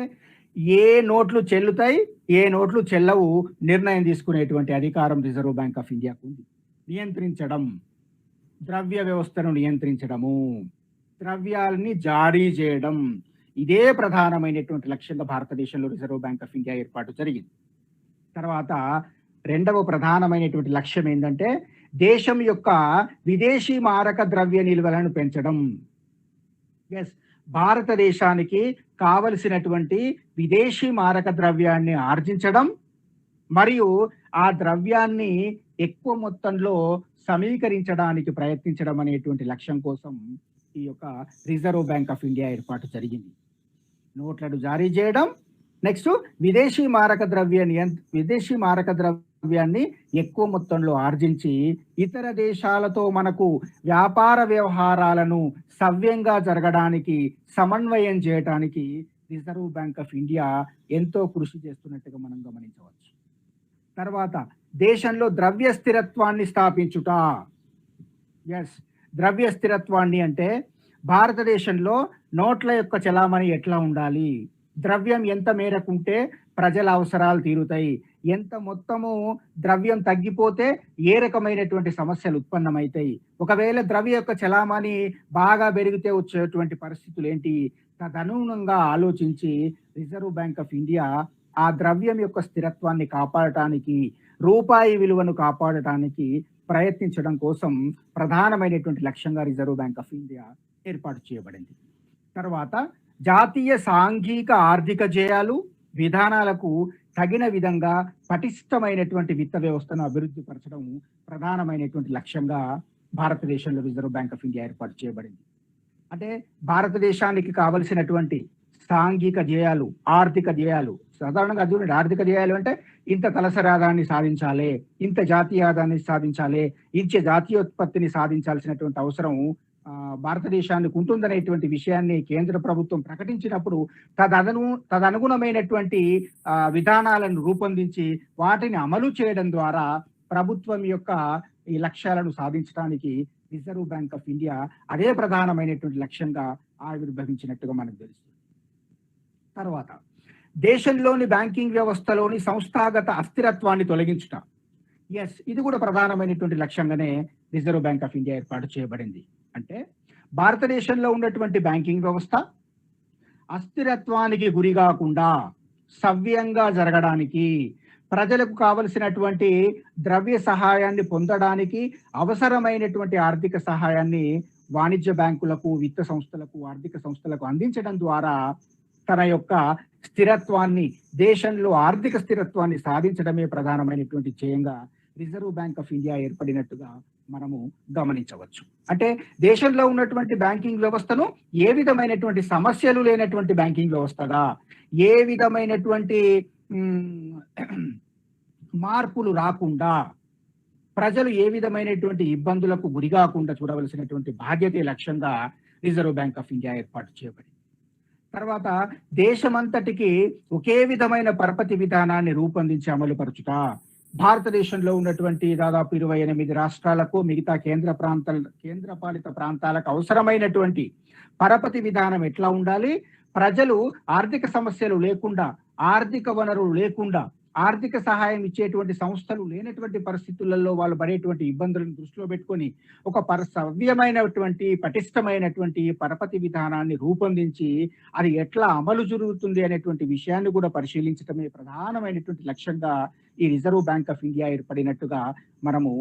Speaker 3: ఏ నోట్లు చెల్లుతాయి, ఏ నోట్లు చెల్లవు నిర్ణయం తీసుకునేటువంటి అధికారం రిజర్వ్ బ్యాంక్ ఆఫ్ ఇండియాకు ఉంది. నియంత్రించడం, ద్రవ్య వ్యవస్థను నియంత్రించడము, ద్రవ్యాలని జారీ చేయడం, ఇదే ప్రధానమైనటువంటి లక్ష్యంగా భారతదేశంలో రిజర్వ్ బ్యాంక్ ఆఫ్ ఇండియా ఏర్పాటు జరిగింది. తర్వాత రెండవ ప్రధానమైనటువంటి లక్ష్యం ఏంటంటే దేశం యొక్క విదేశీ మారక ద్రవ్య నిల్వలను పెంచడం. భారతదేశానికి కావలసినటువంటి విదేశీ మారక ద్రవ్యాన్ని ఆర్జించడం మరియు ఆ ద్రవ్యాన్ని ఎక్కువ మొత్తంలో సమీకరించడానికి ప్రయత్నించడం అనేటువంటి లక్ష్యం కోసం ఈ యొక్క రిజర్వ్ బ్యాంక్ ఆఫ్ ఇండియా ఏర్పాటు జరిగింది. నోట్లను జారీ చేయడం, నెక్స్ట్ విదేశీ మారక ద్రవ్యాన్ని ఎక్కువ మొత్తంలో ఆర్జించి ఇతర దేశాలతో మనకు వ్యాపార వ్యవహారాలను సవ్యంగా జరగడానికి, సమన్వయం చేయడానికి రిజర్వ్ బ్యాంక్ ఆఫ్ ఇండియా ఎంతో కృషి చేస్తున్నట్టుగా మనం గమనించవచ్చు. తర్వాత దేశంలో ద్రవ్య స్థిరత్వాన్ని స్థాపించుట. ద్రవ్య స్థిరత్వాన్ని అంటే భారతదేశంలో నోట్ల యొక్క చలామణి ఎట్లా ఉండాలి, ద్రవ్యం ఎంత మేరకు ఉంటే ప్రజల అవసరాలు తీరుతాయి, ఎంత మొత్తము ద్రవ్యం తగ్గిపోతే ఏ రకమైనటువంటి సమస్యలు ఉత్పన్నమవుతాయి, ఒకవేళ ద్రవ్య యొక్క చలామణి బాగా పెరిగితే వచ్చేటువంటి పరిస్థితులు ఏంటి, తదనుగుణంగా ఆలోచించి రిజర్వ్ బ్యాంక్ ఆఫ్ ఇండియా ఆ ద్రవ్యం యొక్క స్థిరత్వాన్ని కాపాడటానికి, రూపాయి విలువను కాపాడటానికి ప్రయత్నించడం కోసం ప్రధానమైనటువంటి లక్ష్యంగా రిజర్వ్ బ్యాంక్ ఆఫ్ ఇండియా ఏర్పాటు చేయబడింది. తర్వాత జాతీయ సాంఘిక ఆర్థిక ధ్యేయాలు, విధానాలకు తగిన విధంగా పటిష్టమైనటువంటి విత్త వ్యవస్థను అభివృద్ధి పరచడం ప్రధానమైనటువంటి లక్ష్యంగా భారతదేశంలో రిజర్వ్ బ్యాంక్ ఆఫ్ ఇండియా ఏర్పాటు చేయబడింది. అంటే భారతదేశానికి కావలసినటువంటి సాంఘిక ధ్యేయాలు, ఆర్థిక ధ్యేయాలు, సాధారణంగా చూడండి, ఆర్థిక ధ్యేయాలు అంటే ఇంత తలసరి ఆదాయాన్ని సాధించాలి, ఇంత జాతీయ ఆదాయాన్ని సాధించాలి, ఇంత జాతీయోత్పత్తిని సాధించాల్సినటువంటి అవసరం భారతదేశానికి ఉంటుందనేటువంటి విషయాన్ని కేంద్ర ప్రభుత్వం ప్రకటించినప్పుడు తదనుగుణమైనటువంటి విధానాలను రూపొందించి వాటిని అమలు చేయడం ద్వారా ప్రభుత్వం యొక్క ఈ లక్ష్యాలను సాధించడానికి రిజర్వ్ బ్యాంక్ ఆఫ్ ఇండియా అదే ప్రధానమైనటువంటి లక్ష్యంగా ఆవిర్భవించినట్టుగా మనకు తెలుస్తుంది. తర్వాత దేశంలోని బ్యాంకింగ్ వ్యవస్థలోని సంస్థాగత అస్థిరత్వాన్ని తొలగించుట. ఇది కూడా ప్రధానమైనటువంటి లక్ష్యంగానే రిజర్వ్ బ్యాంక్ ఆఫ్ ఇండియా ఏర్పాటు చేయబడింది. అంటే భారతదేశంలో ఉన్నటువంటి బ్యాంకింగ్ వ్యవస్థ అస్థిరత్వానికి గురి కాకుండా సవ్యంగా జరగడానికి, ప్రజలకు కావలసినటువంటి ద్రవ్య సహాయాన్ని పొందడానికి అవసరమైనటువంటి ఆర్థిక సహాయాన్ని వాణిజ్య బ్యాంకులకు, విత్త సంస్థలకు, ఆర్థిక సంస్థలకు అందించడం ద్వారా తన యొక్క స్థిరత్వాన్ని, దేశంలో ఆర్థిక స్థిరత్వాన్ని సాధించడమే ప్రధానమైనటువంటి ధ్యేయంగా రిజర్వ్ బ్యాంక్ ఆఫ్ ఇండియా ఏర్పడినట్టుగా మనము గమనించవచ్చు. అంటే దేశంలో ఉన్నటువంటి బ్యాంకింగ్ వ్యవస్థను ఏ విధమైనటువంటి సమస్యలు లేనటువంటి బ్యాంకింగ్ వ్యవస్థగా, ఏ విధమైనటువంటి మార్పులు రాకుండా, ప్రజలు ఏ విధమైనటువంటి ఇబ్బందులకు గురి కాకుండా చూడవలసినటువంటి బాధ్యత లక్ష్యంగా రిజర్వ్ బ్యాంక్ ఆఫ్ ఇండియా ఏర్పాటు చేయబడింది. తర్వాత దేశమంతటికి ఒకే విధమైన పరపతి విధానాన్ని రూపొందించి అమలుపరచుట. భారతదేశంలో ఉన్నటువంటి దాదాపు 28 రాష్ట్రాలకు, మిగతా కేంద్రపాలిత ప్రాంతాలకు అవసరమైనటువంటి పరపతి విధానం ఎట్లా ఉండాలి, ప్రజలు ఆర్థిక సమస్యలు లేకుండా, ఆర్థిక వనరులు లేకుండా, ఆర్థిక సహాయం ఇచ్చేటువంటి సంస్థలు లేనటువంటి పరిస్థితులలో వాళ్ళు పడేటువంటి ఇబ్బందులను దృష్టిలో పెట్టుకొని ఒక సవ్యమైనటువంటి పటిష్టమైనటువంటి పరపతి విధానాన్ని రూపొందించి అది ఎట్లా అమలు జరుగుతుంది అనేటువంటి విషయాన్ని కూడా పరిశీలించడమే ప్రధానమైనటువంటి లక్ష్యంగా ఈ రిజర్వ్ బ్యాంక్ ఆఫ్ ఇండియా ఏర్పడినట్టుగా మనము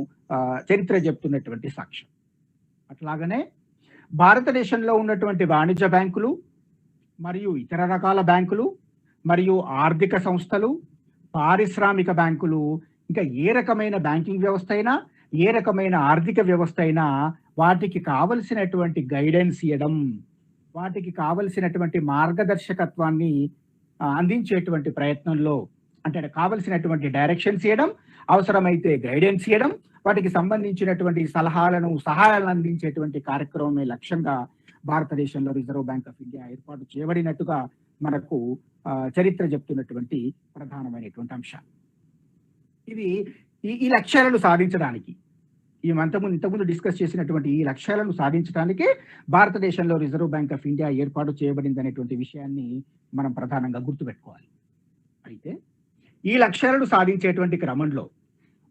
Speaker 3: చరిత్ర చెప్తున్నటువంటి సాక్ష్యం. అట్లాగనే భారతదేశంలో ఉన్నటువంటి వాణిజ్య బ్యాంకులు మరియు ఇతర రకాల బ్యాంకులు మరియు ఆర్థిక సంస్థలు, పారిశ్రామిక బ్యాంకులు, ఇంకా ఏ రకమైన బ్యాంకింగ్ వ్యవస్థ అయినా, ఏ రకమైన ఆర్థిక వ్యవస్థ అయినా వాటికి కావలసినటువంటి గైడెన్స్ ఇవ్వడం, వాటికి కావలసినటువంటి మార్గదర్శకత్వాన్ని అందించేటువంటి ప్రయత్నంలో, అంటే కావలసినటువంటి డైరెక్షన్స్ ఇవ్వడం, అవసరమైతే గైడెన్స్ ఇవ్వడం, వాటికి సంబంధించినటువంటి సహాయాలను అందించేటువంటి కార్యక్రమమే లక్ష్యంగా భారతదేశంలో రిజర్వ్ బ్యాంక్ ఆఫ్ ఇండియా ఏర్పాటు చేయబడినట్టుగా మనకు చరిత్ర చెప్తున్నటువంటి ప్రధానమైనటువంటి అంశాలు ఇవి. ఈ లక్ష్యాలను సాధించడానికి, ఇంతకుముందు డిస్కస్ చేసినటువంటి ఈ లక్ష్యాలను సాధించడానికి భారతదేశంలో రిజర్వ్ బ్యాంక్ ఆఫ్ ఇండియా ఏర్పాటు చేయబడింది అనేటువంటి విషయాన్ని మనం ప్రధానంగా గుర్తుపెట్టుకోవాలి. అయితే ఈ లక్ష్యాలను సాధించేటువంటి క్రమంలో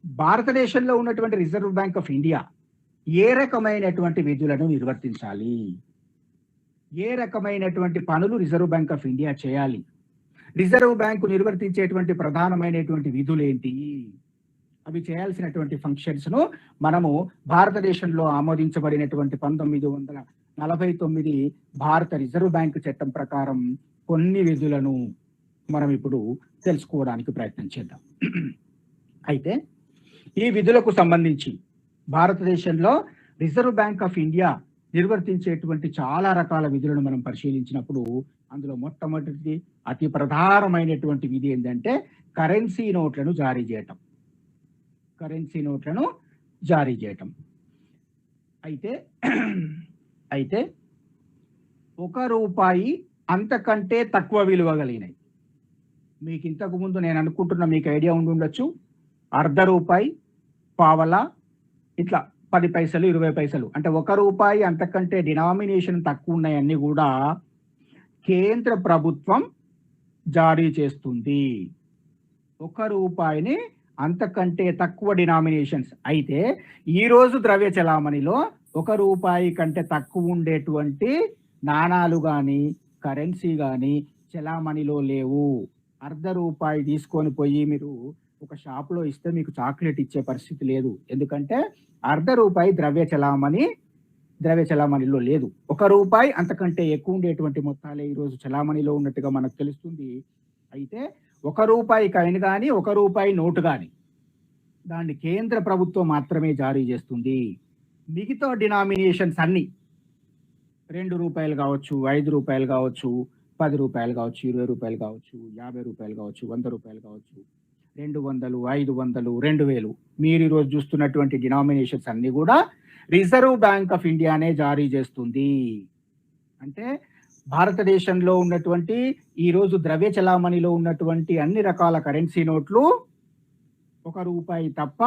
Speaker 3: భారతదేశంలో ఉన్నటువంటి రిజర్వ్ బ్యాంక్ ఆఫ్ ఇండియా ఏ రకమైనటువంటి విధులను నిర్వర్తించాలి, ఏ రకమైనటువంటి పనులు రిజర్వ్ బ్యాంక్ ఆఫ్ ఇండియా చేయాలి, రిజర్వ్ బ్యాంకు నిర్వర్తించేటువంటి ప్రధానమైనటువంటి విధులు ఏంటి, అవి చేయాల్సినటువంటి ఫంక్షన్స్ ను మనము భారతదేశంలో ఆమోదించబడినటువంటి 1949 భారత రిజర్వ్ బ్యాంకు చట్టం ప్రకారం కొన్ని విధులను మనం ఇప్పుడు తెలుసుకోవడానికి ప్రయత్నం చేద్దాం. అయితే ఈ విధులకు సంబంధించి భారతదేశంలో రిజర్వ్ బ్యాంక్ ఆఫ్ ఇండియా నిర్వర్తించేటువంటి చాలా రకాల విధులను మనం పరిశీలించినప్పుడు అందులో మొట్టమొదటిది అతి ప్రధానమైనటువంటి విధి ఏంటంటే కరెన్సీ నోట్లను జారీ చేయటం. అయితే ₹1 అంతకంటే తక్కువ విలువ కలిగినాయి. మీకు ఇంతకు ముందు నేను అనుకుంటున్నా మీకు ఐడియా ఉండొచ్చు, ₹0.50, పావలా, ఇట్లా 10 పైసలు 20 పైసలు, అంటే ₹1 అంతకంటే డినామినేషన్ తక్కువ ఉన్నాయన్నీ కూడా కేంద్ర ప్రభుత్వం జారీ చేస్తుంది. ₹1 అంతకంటే తక్కువ డినామినేషన్స్. అయితే ఈ రోజు ద్రవ్య చలామణిలో ₹1 కంటే తక్కువ ఉండేటువంటి నాణాలు కానీ కరెన్సీ కానీ చలామణిలో లేవు. ₹0.50 తీసుకొని పోయి మీరు ఒక షాప్లో ఇస్తే మీకు చాక్లెట్ ఇచ్చే పరిస్థితి లేదు. ఎందుకంటే ₹0.50 ద్రవ్య చలామణిలో లేదు. ₹1 అంతకంటే ఎక్కువ ఉండేటువంటి మొత్తాలే ఈరోజు చలామణిలో ఉన్నట్టుగా మనకు తెలుస్తుంది. అయితే ₹1 కాయిన్ కానీ ₹1 నోటు కానీ దాన్ని కేంద్ర ప్రభుత్వం మాత్రమే జారీ చేస్తుంది. మిగతా డినామినేషన్స్ అన్ని ₹2 కావచ్చు, ₹5 కావచ్చు, ₹10 కావచ్చు, ₹20 కావచ్చు, ₹50 కావచ్చు, ₹100 కావచ్చు, 200, 500, 2000 మీరు ఈరోజు చూస్తున్నటువంటి డినామినేషన్స్ అన్ని కూడా రిజర్వ్ బ్యాంక్ ఆఫ్ ఇండియానే జారీ చేస్తుంది. అంటే భారతదేశంలో ఉన్నటువంటి ఈరోజు ద్రవ్య చలామణిలో ఉన్నటువంటి అన్ని రకాల కరెన్సీ నోట్లు ₹1 తప్ప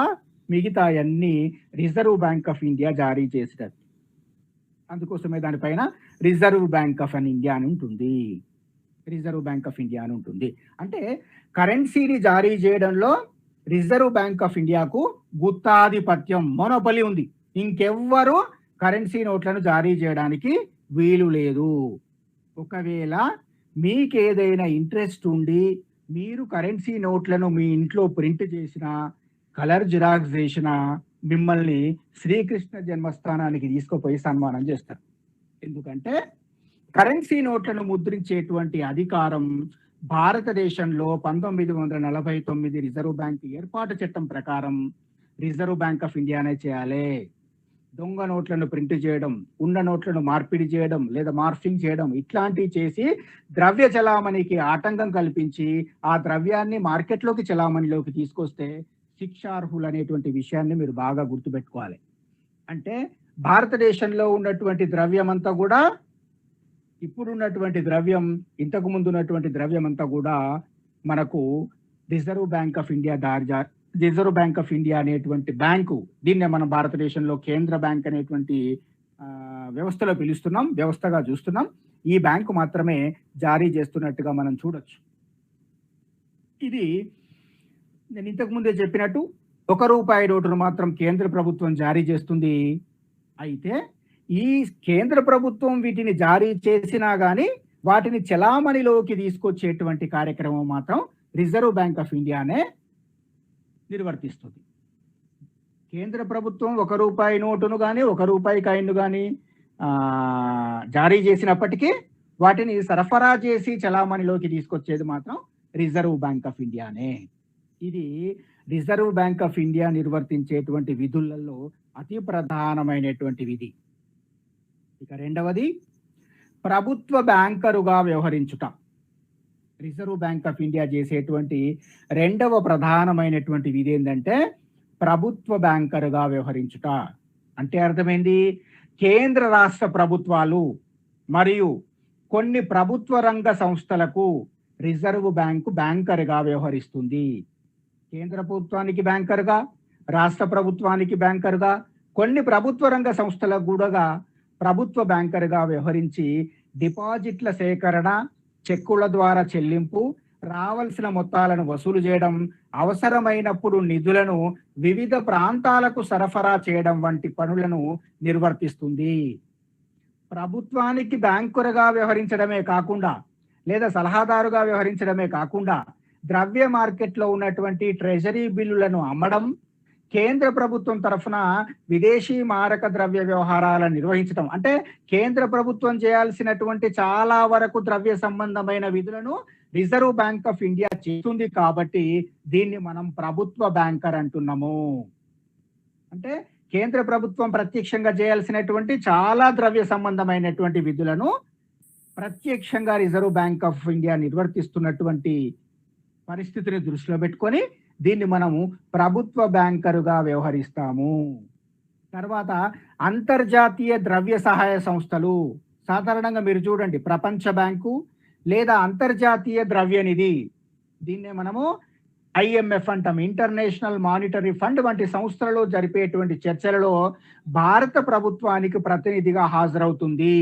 Speaker 3: మిగతా అన్ని రిజర్వ్ బ్యాంక్ ఆఫ్ ఇండియా జారీ చేసేటట్టు. అందుకోసమే దానిపైన రిజర్వ్ బ్యాంక్ ఆఫ్ ఇండియా అని ఉంటుంది. అంటే కరెన్సీని జారీ చేయడంలో రిజర్వ్ బ్యాంక్ ఆఫ్ ఇండియాకు గుత్తాధిపత్యం, మోనోపలి ఉంది. ఇంకెవ్వరు కరెన్సీ నోట్లను జారీ చేయడానికి వీలు లేదు. ఒకవేళ మీకేదైనా ఇంట్రెస్ట్ ఉండి మీరు కరెన్సీ నోట్లను మీ ఇంట్లో ప్రింట్ చేసిన, కలర్ జిరాక్స్ చేసిన, మిమ్మల్ని శ్రీకృష్ణ జన్మస్థానానికి తీసుకుపోయి సన్మానం చేస్తారు. ఎందుకంటే కరెన్సీ నోట్లను ముద్రించేటువంటి అధికారం భారతదేశంలో 1949 రిజర్వ్ బ్యాంక్ ఏర్పాటు చట్టం ప్రకారం రిజర్వ్ బ్యాంక్ ఆఫ్ ఇండియానే చేయాలి. దొంగ నోట్లను ప్రింట్ చేయడం, ఉన్న నోట్లను మార్పిడి చేయడం లేదా మార్ఫింగ్ చేయడం ఇట్లాంటివి చేసి ద్రవ్య చలామణికి ఆటంకం కల్పించి ఆ ద్రవ్యాన్ని మార్కెట్లోకి చలామణిలోకి తీసుకొస్తే శిక్షార్హులు అనేటువంటి విషయాన్ని మీరు బాగా గుర్తుపెట్టుకోవాలి. అంటే భారతదేశంలో ఉన్నటువంటి ద్రవ్యం అంతా కూడా ఇప్పుడున్నటువంటి ద్రవ్యం, ఇంతకు ముందు ఉన్నటువంటి ద్రవ్యం అంతా కూడా మనకు reserve bank of India reserve bank of India అనేటువంటి బ్యాంకు, దీన్నే మనం భారతదేశంలో కేంద్ర బ్యాంక్ అనేటువంటి వ్యవస్థలో పిలుస్తున్నాం, వ్యవస్థగా చూస్తున్నాం. ఈ బ్యాంకు మాత్రమే జారీ చేస్తున్నట్టుగా మనం చూడొచ్చు. ఇది నేను ఇంతకు ముందే చెప్పినట్టు ₹1 నోటును మాత్రం కేంద్ర ప్రభుత్వం జారీ చేస్తుంది. అయితే ఈ కేంద్ర ప్రభుత్వం వీటిని జారీ చేసినా కానీ వాటిని చలామణిలోకి తీసుకొచ్చేటువంటి కార్యక్రమం మాత్రం రిజర్వ్ బ్యాంక్ ఆఫ్ ఇండియానే నిర్వర్తిస్తుంది. కేంద్ర ప్రభుత్వం ₹1 నోటును కానీ ₹1 కాయిన్ను కానీ జారీ చేసినప్పటికీ వాటిని సరఫరా చేసి చలామణిలోకి తీసుకొచ్చేది మాత్రం రిజర్వ్ బ్యాంక్ ఆఫ్ ఇండియానే. ఇది రిజర్వ్ బ్యాంక్ ఆఫ్ ఇండియా నిర్వర్తించేటువంటి విధులలో అతి ప్రధానమైనటువంటి విధి. ఇక రెండవది ప్రభుత్వ బ్యాంకరుగా వ్యవహరించుట. రిజర్వ్ బ్యాంక్ ఆఫ్ ఇండియా చేసేటువంటి రెండవ ప్రధానమైనటువంటి విధి ఏంటంటే ప్రభుత్వ బ్యాంకరుగా వ్యవహరించుట. అంటే అర్థమైంది, కేంద్ర రాష్ట్ర ప్రభుత్వాలు మరియు కొన్ని ప్రభుత్వ రంగ సంస్థలకు రిజర్వ్ బ్యాంకు బ్యాంకరుగా వ్యవహరిస్తుంది. కేంద్ర ప్రభుత్వానికి బ్యాంకరుగా, రాష్ట్ర ప్రభుత్వానికి బ్యాంకరుగా, కొన్ని ప్రభుత్వ రంగ సంస్థలకు కూడా ప్రభుత్వ బ్యాంకరుగా వ్యవహరించి డిపాజిట్ల సేకరణ, చెక్కుల ద్వారా చెల్లింపు, రావాల్సిన మొత్తాలను వసూలు చేయడం, అవసరమైనప్పుడు నిధులను వివిధ ప్రాంతాలకు సరఫరా చేయడం వంటి పనులను నిర్వర్తిస్తుంది. ప్రభుత్వానికి బ్యాంకరుగా వ్యవహరించడమే కాకుండా లేదా సలహాదారుగా వ్యవహరించడమే కాకుండా ద్రవ్య మార్కెట్లో ఉన్నటువంటి ట్రెజరీ బిల్లులను అమ్మడం, కేంద్ర ప్రభుత్వం తరఫున విదేశీ మారక ద్రవ్య వ్యవహారాలను నిర్వహించడం, అంటే కేంద్ర ప్రభుత్వం చేయాల్సినటువంటి చాలా వరకు ద్రవ్య సంబంధమైన విధులను రిజర్వ్ బ్యాంక్ ఆఫ్ ఇండియా చేస్తుంది. కాబట్టి దీన్ని మనం ప్రభుత్వ బ్యాంకర్ అంటున్నాము. అంటే కేంద్ర ప్రభుత్వం ప్రత్యక్షంగా చేయాల్సినటువంటి చాలా ద్రవ్య సంబంధమైనటువంటి విధులను ప్రత్యక్షంగా రిజర్వ్ బ్యాంక్ ఆఫ్ ఇండియా నిర్వర్తిస్తున్నటువంటి పరిస్థితిని దృష్టిలో పెట్టుకొని దీన్ని మనము ప్రభుత్వ బ్యాంకరుగా వ్యవహరిస్తాము. తర్వాత అంతర్జాతీయ ద్రవ్య సహాయ సంస్థలు. సాధారణంగా మీరు చూడండి, ప్రపంచ బ్యాంకు లేదా అంతర్జాతీయ ద్రవ్య నిధి, దీన్నే మనము IMF అంటాం, ఇంటర్నేషనల్ మానిటరీ ఫండ్ వంటి సంస్థలలో జరిపేటువంటి చర్చలలో భారత ప్రభుత్వానికి ప్రతినిధిగా హాజరవుతుంది.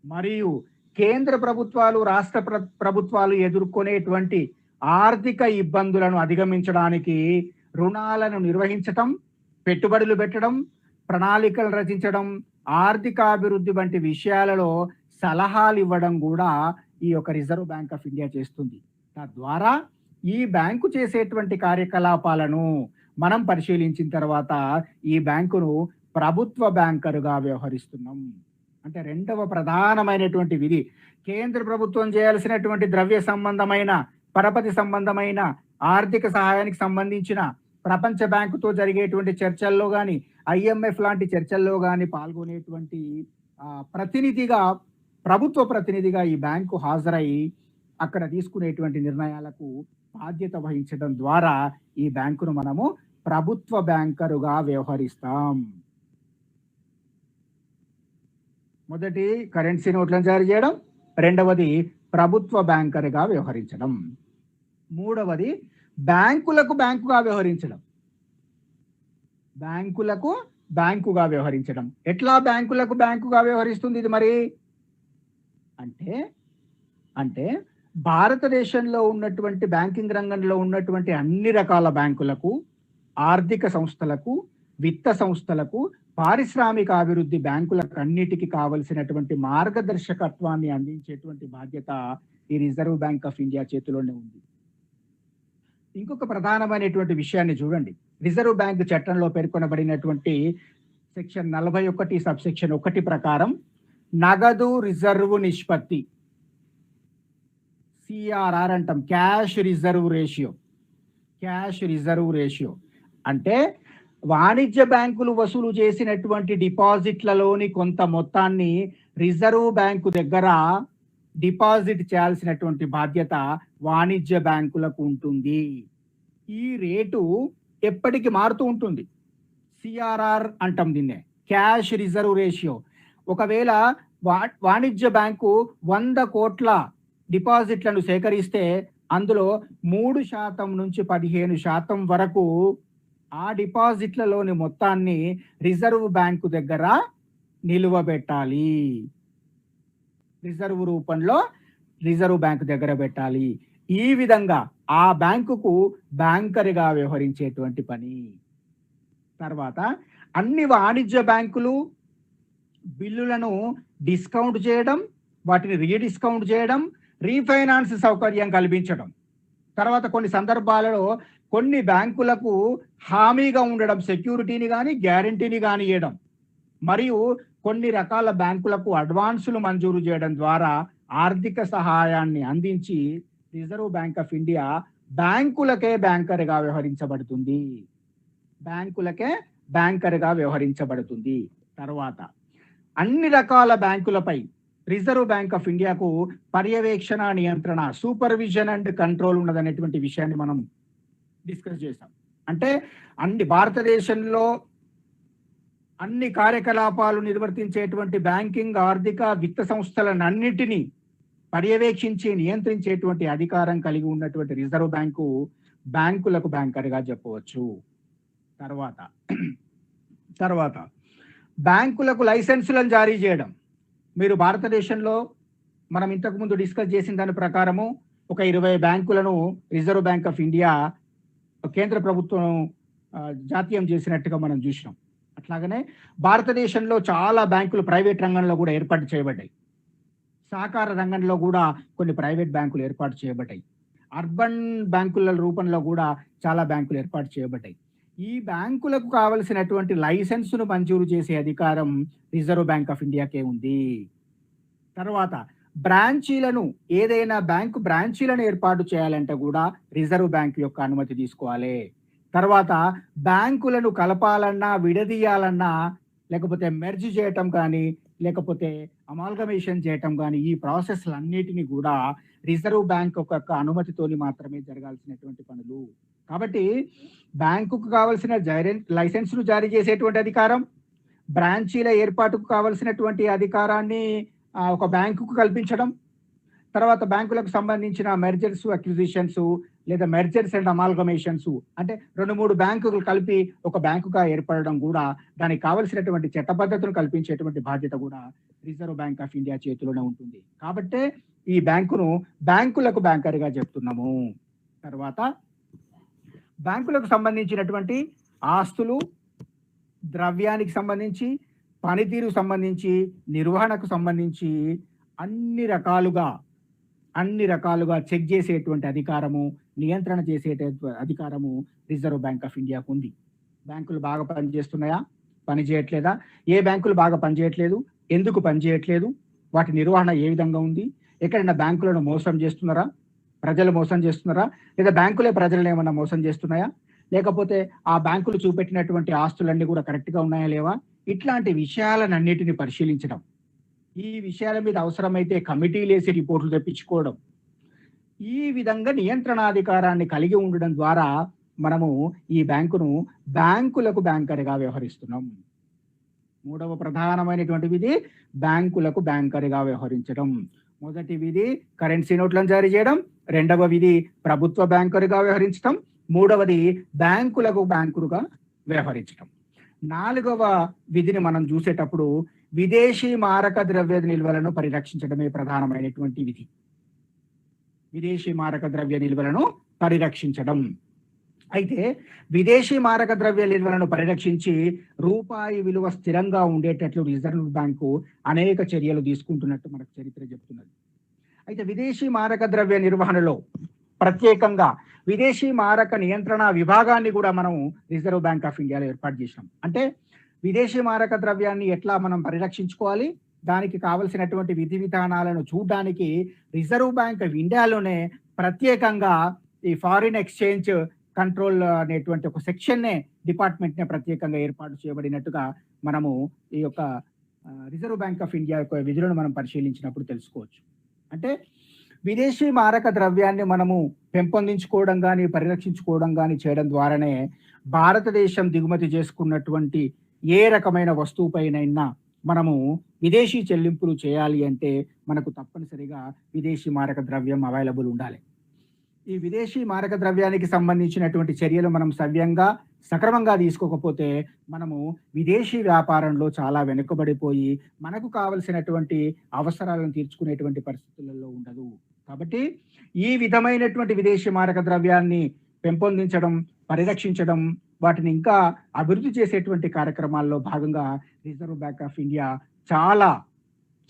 Speaker 3: మరియు కేంద్ర ప్రభుత్వాలు, రాష్ట్ర ప్రభుత్వాలు ఎదుర్కొనేటువంటి ఆర్థిక ఇబ్బందులను అధిగమించడానికి రుణాలను నిర్వహించటం, పెట్టుబడులు పెట్టడం, ప్రణాళికలు రచించడం, ఆర్థికాభివృద్ధి వంటి విషయాలలో సలహాలు ఇవ్వడం కూడా ఈ యొక్క రిజర్వ్ బ్యాంక్ ఆఫ్ ఇండియా చేస్తుంది. తద్వారా ఈ బ్యాంకు చేసేటువంటి కార్యకలాపాలను మనం పరిశీలించిన తర్వాత ఈ బ్యాంకును ప్రభుత్వ బ్యాంకరుగా వ్యవహరిస్తున్నాం. అంటే రెండవ ప్రధానమైనటువంటి విధి, కేంద్ర ప్రభుత్వం చేయాల్సినటువంటి ద్రవ్య సంబంధమైన, పరపతి సంబంధమైన, ఆర్థిక సహాయానికి సంబంధించిన ప్రపంచ బ్యాంకుతో జరిగేటువంటి చర్చల్లో కానీ, IMF లాంటి చర్చల్లో కానీ పాల్గొనేటువంటి ప్రతినిధిగా, ప్రభుత్వ ప్రతినిధిగా ఈ బ్యాంకు హాజరై అక్కడ తీసుకునేటువంటి నిర్ణయాలకు బాధ్యత వహించడం ద్వారా ఈ బ్యాంకును మనము ప్రభుత్వ బ్యాంకరుగా వ్యవహరిస్తాం. మొదటి కరెన్సీ నోట్లను జారీ చేయడం, రెండవది ప్రభుత్వ బ్యాంకరుగా వ్యవహరించడం, మూడవది బ్యాంకులకు బ్యాంకుగా వ్యవహరించడం. బ్యాంకులకు బ్యాంకుగా వ్యవహరించడం. ఎట్లా బ్యాంకులకు బ్యాంకుగా వ్యవహరిస్తుంది ఇది మరి అంటే భారతదేశంలో ఉన్నటువంటి బ్యాంకింగ్ రంగంలో ఉన్నటువంటి అన్ని రకాల బ్యాంకులకు, ఆర్థిక సంస్థలకు, విత్త సంస్థలకు, పారిశ్రామిక అభివృద్ధి బ్యాంకులకు అన్నిటికీ కావలసినటువంటి మార్గదర్శకత్వాన్ని అందించేటువంటి బాధ్యత ఈ రిజర్వ్ బ్యాంక్ ఆఫ్ ఇండియా చేతిలోనే ఉంది. ఇంకొక ప్రధానమైనటువంటి విషయాన్ని చూడండి, రిజర్వ్ బ్యాంక్ చట్టంలో పేర్కొనబడినటువంటి సెక్షన్ 41 సబ్సెక్షన్ 1 ప్రకారం నగదు రిజర్వ్ నిష్పత్తి, CRR అంటాం, క్యాష్ రిజర్వ్ రేషియో అంటే వాణిజ్య బ్యాంకులు వసూలు చేసినటువంటి డిపాజిట్లలోని కొంత మొత్తాన్ని రిజర్వ్ బ్యాంకు దగ్గర డిపాజిట్ చేయాల్సినటువంటి బాధ్యత వాణిజ్య బ్యాంకులకు ఉంటుంది. ఈ రేటు ఎప్పటికీ మారుతూ ఉంటుంది. CRR అంటాం దీన్నే, క్యాష్ రిజర్వ్ రేషియో. ఒకవేళ వాణిజ్య బ్యాంకు 100 కోట్ల డిపాజిట్లను సేకరిస్తే అందులో 3% నుంచి 15% వరకు ఆ డిపాజిట్లలోని మొత్తాన్ని రిజర్వ్ బ్యాంకు దగ్గర నిలువబెట్టాలి. రిజర్వ్ రూపంలో రిజర్వ్ బ్యాంకు దగ్గర పెట్టాలి. ఈ విధంగా ఆ బ్యాంకుకు బ్యాంకర్గా వ్యవహరించేటువంటి పని. తర్వాత అన్ని వాణిజ్య బ్యాంకులు బిల్లులను డిస్కౌంట్ చేయడం, వాటిని రీడిస్కౌంట్ చేయడం, రీఫైనాన్స్ సౌకర్యం కల్పించడం. తర్వాత కొన్ని సందర్భాలలో కొన్ని బ్యాంకులకు హామీగా ఉండడం, సెక్యూరిటీని కానీ గ్యారంటీని కానీ ఇవ్వడం, మరియు కొన్ని రకాల బ్యాంకులకు అడ్వాన్సులు మంజూరు చేయడం ద్వారా ఆర్థిక సహాయాన్ని అందించి రిజర్వ్ బ్యాంక్ ఆఫ్ ఇండియా బ్యాంకులకే బ్యాంకర్గా వ్యవహరించబడుతుంది. బ్యాంకులకే బ్యాంకర్గా వ్యవహరించబడుతుంది. తర్వాత అన్ని రకాల బ్యాంకులపై రిజర్వ్ బ్యాంక్ ఆఫ్ ఇండియాకు పర్యవేక్షణ, నియంత్రణ, సూపర్విజన్ అండ్ కంట్రోల్ ఉన్నదనేటువంటి విషయాన్ని మనం డిస్కస్ చేసాం. అంటే భారతదేశంలో అన్ని కార్యకలాపాలు నిర్వర్తించేటువంటి బ్యాంకింగ్, ఆర్థిక, విత్త సంస్థలన్నింటినీ పర్యవేక్షించి నియంత్రించేటువంటి అధికారం కలిగి ఉన్నటువంటి రిజర్వ్ బ్యాంకు బ్యాంకులకు బ్యాంకర్గా చెప్పవచ్చు. తర్వాత బ్యాంకులకు లైసెన్సులను జారీ చేయడం. మీరు భారతదేశంలో మనం ఇంతకు ముందు డిస్కస్ చేసిన దాని ప్రకారము ఒక 20 బ్యాంకులను రిజర్వ్ బ్యాంక్ ఆఫ్ ఇండియా కేంద్ర ప్రభుత్వం జాతీయం చేసినట్టుగా మనం చూసినాం. అట్లాగనే భారతదేశంలో చాలా బ్యాంకులు ప్రైవేట్ రంగంలో కూడా ఏర్పాటు చేయబడ్డాయి. సహకార రంగంలో కూడా కొన్ని ప్రైవేట్ బ్యాంకులు ఏర్పాటు చేయబడ్డాయి. అర్బన్ బ్యాంకుల రూపంలో కూడా చాలా బ్యాంకులు ఏర్పాటు చేయబడ్డాయి. ఈ బ్యాంకులకు కావలసినటువంటి లైసెన్సును మంజూరు చేసే అధికారం రిజర్వ్ బ్యాంక్ ఆఫ్ ఇండియాకే ఉంది. తర్వాత బ్రాంచీలను, ఏదైనా బ్యాంకు బ్రాంచీలను ఏర్పాటు చేయాలంటే కూడా రిజర్వ్ బ్యాంక్ యొక్క అనుమతి తీసుకోవాలి. తర్వాత బ్యాంకులను కలపాలన్నా, విడదీయాలన్నా, లేకపోతే మెర్జ్ చేయటం కానీ, లేకపోతే అమాల్గమేషన్ చేయటం కానీ, ఈ ప్రాసెస్లన్నిటినీ కూడా రిజర్వ్ బ్యాంక్ యొక్క అనుమతితోని మాత్రమే జరగాల్సినటువంటి పనులు. కాబట్టి బ్యాంకుకు కావలసిన లైసెన్స్ను జారీ చేసేటువంటి అధికారం, బ్రాంచీల ఏర్పాటుకు కావలసినటువంటి అధికారాన్ని ఒక బ్యాంకుకు కల్పించడం, తర్వాత బ్యాంకులకు సంబంధించిన మెర్జర్స్, అక్విజిషన్స్ లేదా మెర్జర్స్ అండ్ అమాల్గమేషన్స్, అంటే 2-3 బ్యాంకులు కలిపి ఒక బ్యాంకుగా ఏర్పడడం కూడా, దానికి కావలసినటువంటి చట్టబద్ధతను కల్పించేటువంటి బాధ్యత కూడా రిజర్వ్ బ్యాంక్ ఆఫ్ ఇండియా చేతిలోనే ఉంటుంది. కాబట్టి ఈ బ్యాంకును బ్యాంకులకు బ్యాంకర్గా చెప్తున్నాము. తర్వాత బ్యాంకులకు సంబంధించినటువంటి ఆస్తులు, ద్రవ్యానికి సంబంధించి, పనితీరు సంబంధించి, నిర్వహణకు సంబంధించి అన్ని రకాలుగా చెక్ చేసేటువంటి అధికారము, నియంత్రణ చేసేటువంటి అధికారము రిజర్వ్ బ్యాంక్ ఆఫ్ ఇండియాకు ఉంది. బ్యాంకులు బాగా పనిచేస్తున్నాయా, పనిచేయట్లేదా, ఏ బ్యాంకులు బాగా పనిచేయట్లేదు, ఎందుకు పనిచేయట్లేదు, వాటి నిర్వహణ ఏ విధంగా ఉంది, ఎక్కడైనా బ్యాంకులను మోసం చేస్తున్నారా, ప్రజలు మోసం చేస్తున్నారా, లేదా బ్యాంకులే ప్రజలను ఏమన్నా మోసం చేస్తున్నాయా, లేకపోతే ఆ బ్యాంకులు చూపెట్టినటువంటి ఆస్తులన్నీ కూడా కరెక్ట్గా ఉన్నాయా లేవా, ఇట్లాంటి విషయాలన్నిటిని పరిశీలించడం, ఈ విషయాల మీద అవసరమైతే కమిటీలు వేసి రిపోర్టులు తెప్పించుకోవడం, ఈ విధంగా నియంత్రణాధికారాన్ని కలిగి ఉండడం ద్వారా మనము ఈ బ్యాంకును బ్యాంకులకు బ్యాంకర్గా వ్యవహరిస్తున్నాం. మూడవ ప్రధానమైనటువంటి విధి బ్యాంకులకు బ్యాంకర్గా వ్యవహరించడం. మొదటి విధి కరెన్సీ నోట్లను జారీ చేయడం, రెండవ విధి ప్రభుత్వ బ్యాంకర్గా వ్యవహరించడం, మూడవది బ్యాంకులకు బ్యాంకులుగా వ్యవహరించడం. నాలుగవ విధిని మనం చూసేటప్పుడు విదేశీ మారక ద్రవ్య నిల్వలను పరిరక్షించడమే ప్రధానమైనటువంటి విధి. విదేశీ మారక ద్రవ్య నిల్వలను పరిరక్షించడం. అయితే విదేశీ మారక ద్రవ్య నిల్వలను పరిరక్షించి రూపాయి విలువ స్థిరంగా ఉండేటట్లు రిజర్వ్ బ్యాంకు అనేక చర్యలు తీసుకుంటున్నట్టు మనకు చరిత్ర చెప్తున్నది. అయితే విదేశీ మారక ద్రవ్య నిర్వహణలో ప్రత్యేకంగా విదేశీ మారక నియంత్రణ విభాగాన్ని కూడా మనం రిజర్వ్ బ్యాంక్ ఆఫ్ ఇండియాలో ఏర్పాటు చేసినాం. అంటే విదేశీ మారక ద్రవ్యాన్ని ఎట్లా మనం పరిరక్షించుకోవాలి, దానికి కావలసినటువంటి విధి విధానాలను చూడడానికి రిజర్వ్ బ్యాంక్ ఆఫ్ ఇండియాలోనే ప్రత్యేకంగా ఈ ఫారిన్ ఎక్స్చేంజ్ కంట్రోల్ అనేటువంటి ఒక సెక్షన్నే, డిపార్ట్మెంట్నే ప్రత్యేకంగా ఏర్పాటు చేయబడినట్టుగా మనము ఈ యొక్క రిజర్వ్ బ్యాంక్ ఆఫ్ ఇండియా యొక్క విధులను మనం పరిశీలించినప్పుడు తెలుసుకోవచ్చు. అంటే విదేశీ మారక ద్రవ్యాన్ని మనము పెంపొందించుకోవడం కానీ, పరిరక్షించుకోవడం కానీ చేయడం ద్వారానే భారతదేశం దిగుమతి చేసుకున్నటువంటి ఏ రకమైన వస్తువుపైనైనా మనము విదేశీ చెల్లింపులు చేయాలి అంటే మనకు తప్పనిసరిగా విదేశీ మారక ద్రవ్యం అవైలబుల్ ఉండాలి. ఈ విదేశీ మారక ద్రవ్యానికి సంబంధించినటువంటి చర్యలు మనం సక్రమంగా తీసుకోకపోతే మనము విదేశీ వ్యాపారంలో చాలా వెనుకబడిపోయి మనకు కావలసినటువంటి అవసరాలను తీర్చుకునేటువంటి పరిస్థితులలో ఉండదు. కాబట్టి ఈ విధమైనటువంటి విదేశీ మారక ద్రవ్యాన్ని పెంపొందించడం, పరిరక్షించడం, వాటిని ఇంకా అభివృద్ధి చేసేటువంటి కార్యక్రమాల్లో భాగంగా రిజర్వ్ బ్యాంక్ ఆఫ్ ఇండియా చాలా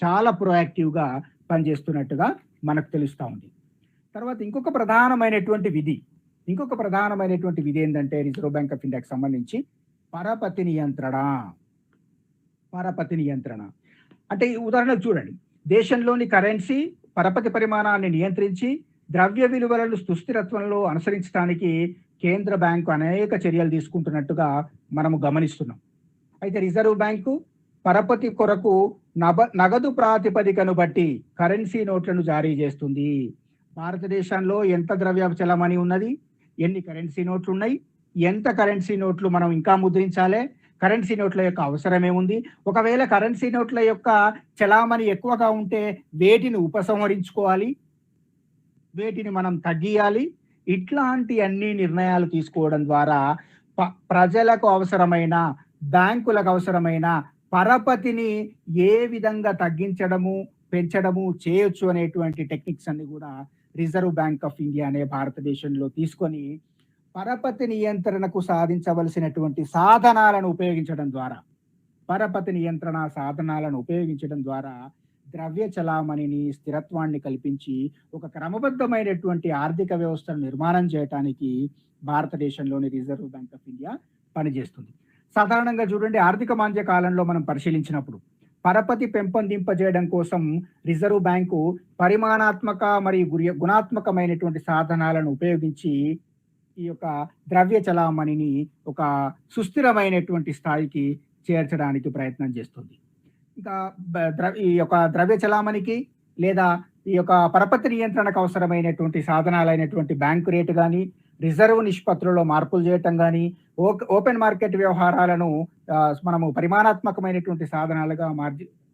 Speaker 3: చాలా ప్రొయాక్టివ్గా పనిచేస్తున్నట్టుగా మనకు తెలుస్తూ ఉంది. తర్వాత ఇంకొక ప్రధానమైనటువంటి విధి ఏంటంటే రిజర్వ్ బ్యాంక్ ఆఫ్ ఇండియాకి సంబంధించి పరపతి నియంత్రణ. అంటే ఉదాహరణకు చూడండి, దేశంలోని కరెన్సీ పరపతి పరిమాణాన్ని నియంత్రించి ద్రవ్య విలువలను సుస్థిరత్వంలో అనుసరించడానికి కేంద్ర బ్యాంకు అనేక చర్యలు తీసుకుంటున్నట్టుగా మనము గమనిస్తున్నాం. అయితే రిజర్వ్ బ్యాంకు పరపతి కొరకు నగదు ప్రాతిపదికను బట్టి కరెన్సీ నోట్లను జారీ చేస్తుంది. భారతదేశంలో ఎంత ద్రవ్య చలామణి ఉన్నది, ఎన్ని కరెన్సీ నోట్లు ఉన్నాయి, ఎంత కరెన్సీ నోట్లు మనం ఇంకా ముద్రించాలి, కరెన్సీ నోట్ల యొక్క అవసరం ఏముంది, ఒకవేళ కరెన్సీ నోట్ల యొక్క చలామణి ఎక్కువగా ఉంటే వేటిని ఉపసంహరించుకోవాలి, వేటిని మనం తగ్గియాలి, ఇట్లాంటి అన్ని నిర్ణయాలు తీసుకోవడం ద్వారా ప్రజలకు అవసరమైన, బ్యాంకులకు అవసరమైన పరపతిని ఏ విధంగా తగ్గించడము, పెంచడము చేయొచ్చు అనేటువంటి టెక్నిక్స్ అన్ని కూడా రిజర్వ్ బ్యాంక్ ఆఫ్ ఇండియా అనే భారతదేశంలో తీసుకొని పరపతి నియంత్రణకు సాధించవలసినటువంటి సాధనాలను ఉపయోగించడం ద్వారా ద్రవ్య చలామణిని, స్థిరత్వాన్ని కల్పించి ఒక క్రమబద్ధమైనటువంటి ఆర్థిక వ్యవస్థను నిర్మాణం చేయడానికి భారతదేశంలోని రిజర్వ్ బ్యాంక్ ఆఫ్ ఇండియా పనిచేస్తుంది. సాధారణంగా చూడండి, ఆర్థిక మాంద్య కాలంలో మనం పరిశీలించినప్పుడు పరపతి పెంపొందింపజేయడం కోసం రిజర్వ్ బ్యాంకు పరిమాణాత్మక మరియు గుణాత్మకమైనటువంటి సాధనాలను ఉపయోగించి ఈ యొక్క ద్రవ్య చలామణిని ఒక సుస్థిరమైనటువంటి స్థాయికి చేర్చడానికి ప్రయత్నం చేస్తుంది. ఇంకా ఈ యొక్క ద్రవ్య చలామణికి లేదా ఈ యొక్క పరపతి నియంత్రణకు అవసరమైనటువంటి సాధనాలైనటువంటి బ్యాంకు రేటు కానీ, రిజర్వ్ నిష్పత్తులలో మార్పులు చేయటం కానీ, ఓపెన్ మార్కెట్ వ్యవహారాలను మనము పరిమాణాత్మకమైనటువంటి సాధనాలుగా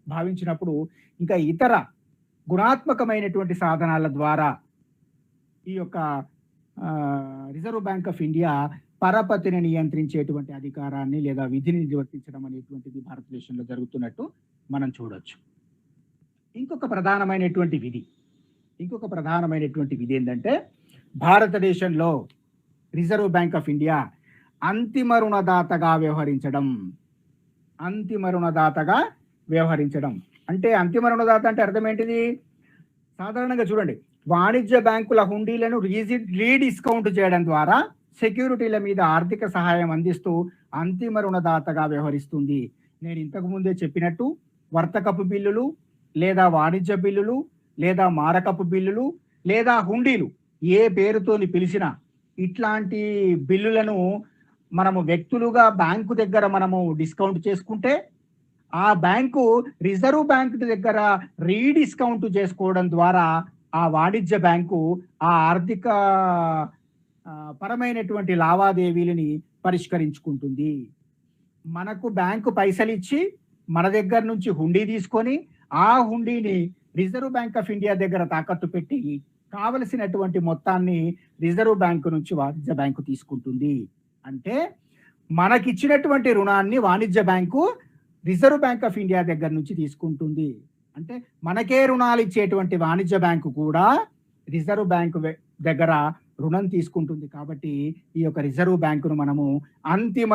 Speaker 3: భావించినప్పుడు ఇంకా ఇతర గుణాత్మకమైనటువంటి సాధనాల ద్వారా ఈ యొక్క రిజర్వ్ బ్యాంక్ ఆఫ్ ఇండియా పరపతిని నియంత్రించేటువంటి అధికారాన్ని లేదా విధిని నిర్వర్తించడం అనేటువంటిది భారతదేశంలో జరుగుతున్నట్టు మనం చూడొచ్చు. ఇంకొక ప్రధానమైనటువంటి విధి ఏంటంటే, భారతదేశంలో రిజర్వ్ బ్యాంక్ ఆఫ్ ఇండియా అంతిమ రుణదాతగా వ్యవహరించడం. అంటే అంతిమ రుణదాత అంటే అర్థం ఏంటిది? సాధారణంగా చూడండి, వాణిజ్య బ్యాంకుల హుండీలను రీడిస్కౌంట్ చేయడం ద్వారా సెక్యూరిటీల మీద ఆర్థిక సహాయం అందిస్తూ అంతిమ రుణదాతగా వ్యవహరిస్తుంది. నేను ఇంతకు ముందే చెప్పినట్టు వర్తకపు బిల్లులు లేదా వాణిజ్య బిల్లులు లేదా మారకపు బిల్లులు లేదా హుండీలు ఏ పేరుతోని పిలిచినా ఇట్లాంటి బిల్లులను మనము వ్యక్తులుగా బ్యాంకు దగ్గర మనము డిస్కౌంట్ చేసుకుంటే ఆ బ్యాంకు రిజర్వ్ బ్యాంకు దగ్గర రీడిస్కౌంట్ చేసుకోవడం ద్వారా ఆ వాణిజ్య బ్యాంకు ఆ ఆర్థిక పరమైనటువంటి లావాదేవీలని పరిష్కరించుకుంటుంది. మనకు బ్యాంకు పైసలు ఇచ్చి మన దగ్గర నుంచి హుండీ తీసుకొని ఆ హుండీని రిజర్వ్ బ్యాంక్ ఆఫ్ ఇండియా దగ్గర తాకట్టు పెట్టి కావలసినటువంటి మొత్తాన్ని రిజర్వ్ బ్యాంకు నుంచి వాణిజ్య బ్యాంకు తీసుకుంటుంది. అంటే మనకిచ్చినటువంటి రుణాన్ని వాణిజ్య bank reserve bank of India దగ్గర నుంచి తీసుకుంటుంది. అంటే మనకే రుణాలు ఇచ్చేటువంటి వాణిజ్య బ్యాంకు కూడా రిజర్వ్ బ్యాంకు దగ్గర రుణం తీసుకుంటుంది. కాబట్టి ఈ యొక్క రిజర్వ్ బ్యాంకును మనము అంతిమ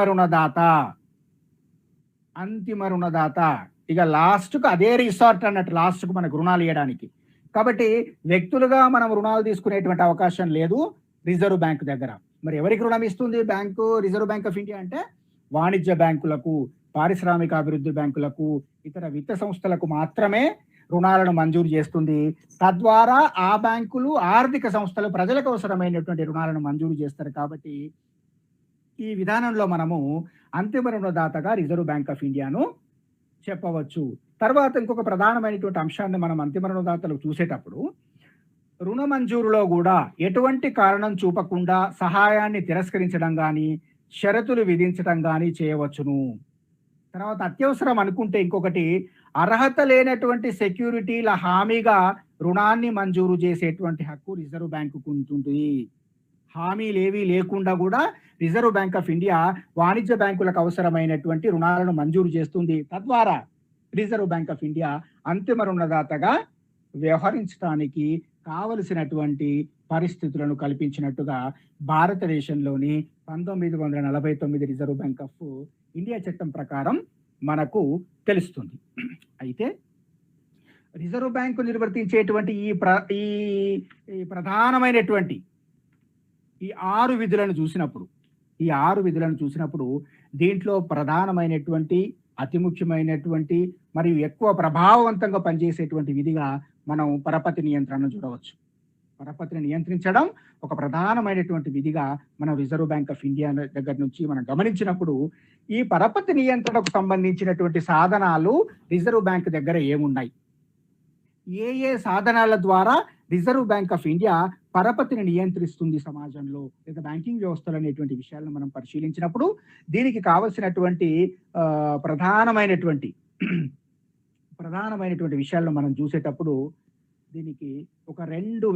Speaker 3: రుణదాత ఇక లాస్ట్కు అదే రిసార్ట్ అన్నట్టు లాస్ట్కు మనకు రుణాలు ఇవ్వడానికి. కాబట్టి వ్యక్తులుగా మనం రుణాలు తీసుకునేటువంటి అవకాశం లేదు రిజర్వ్ బ్యాంక్ దగ్గర. మరి ఎవరికి రుణం ఇస్తుంది రిజర్వ్ బ్యాంక్ ఆఫ్ ఇండియా అంటే వాణిజ్య బ్యాంకులకు, పారిశ్రామిక అభివృద్ధి బ్యాంకులకు, ఇతర విత్త సంస్థలకు మాత్రమే రుణాలను మంజూరు చేస్తుంది. తద్వారా ఆ బ్యాంకులు, ఆర్థిక సంస్థలు ప్రజలకు అవసరమైనటువంటి రుణాలను మంజూరు చేస్తారు. కాబట్టి ఈ విధానంలో మనము అంతిమ రుణదాతగా రిజర్వ్ బ్యాంక్ ఆఫ్ ఇండియాను చెప్పవచ్చు. తర్వాత ఇంకొక ప్రధానమైనటువంటి అంశాన్ని మనం అంతిమ రుణదాతలు చూసేటప్పుడు, రుణ మంజూరులో కూడా ఎటువంటి కారణం చూపకుండా సహాయాన్ని తిరస్కరించడం కానీ, షరతులు విధించడం కానీ చేయవచ్చును. తర్వాత అత్యవసరం అనుకుంటే ఇంకొకటి, అర్హత లేనటువంటి సెక్యూరిటీల హామీగా రుణాన్ని మంజూరు చేసేటువంటి హక్కు రిజర్వ్ బ్యాంకుకు ఉంటుంది. హామీలేవీ లేకుండా కూడా రిజర్వ్ బ్యాంక్ ఆఫ్ ఇండియా వాణిజ్య బ్యాంకులకు అవసరమైనటువంటి రుణాలను మంజూరు చేస్తుంది. తద్వారా రిజర్వ్ బ్యాంక్ ఆఫ్ ఇండియా అంతిమ రుణదాతగా వ్యవహరించడానికి కావలసినటువంటి పరిస్థితులను కల్పించినట్టుగా భారతదేశంలోని 1949 రిజర్వ్ బ్యాంక్ ఆఫ్ ఇండియా చట్టం ప్రకారం మనకు తెలుస్తుంది. అయితే రిజర్వ్ బ్యాంకు నిర్వర్తించేటువంటి ఈ ప్రధానమైనటువంటి ఈ 6 విధులను చూసినప్పుడు దీంట్లో ప్రధానమైనటువంటి, అతి ముఖ్యమైనటువంటి మరియు ఎక్కువ ప్రభావవంతంగా పనిచేసేటువంటి విధిగా మనం పరపతి నియంత్రణను చూడవచ్చు. పరపతిని నియంత్రించడం ఒక ప్రధానమైనటువంటి విధిగా మనం రిజర్వ్ బ్యాంక్ ఆఫ్ ఇండియా దగ్గర నుంచి మనం గమనించినప్పుడు, ఈ పరపతి నియంత్రణకు సంబంధించినటువంటి సాధనాలు రిజర్వ్ బ్యాంక్ దగ్గర ఏమున్నాయి, ఏ సాధనాల ద్వారా రిజర్వ్ బ్యాంక్ ఆఫ్ ఇండియా పరపతిని నియంత్రిస్తుంది సమాజంలో లేదా బ్యాంకింగ్ వ్యవస్థలు అనేటువంటి విషయాలను మనం పరిశీలించినప్పుడు, దీనికి కావలసినటువంటి ప్రధానమైనటువంటి విషయాలను మనం చూసేటప్పుడు దీనికి ఒక 2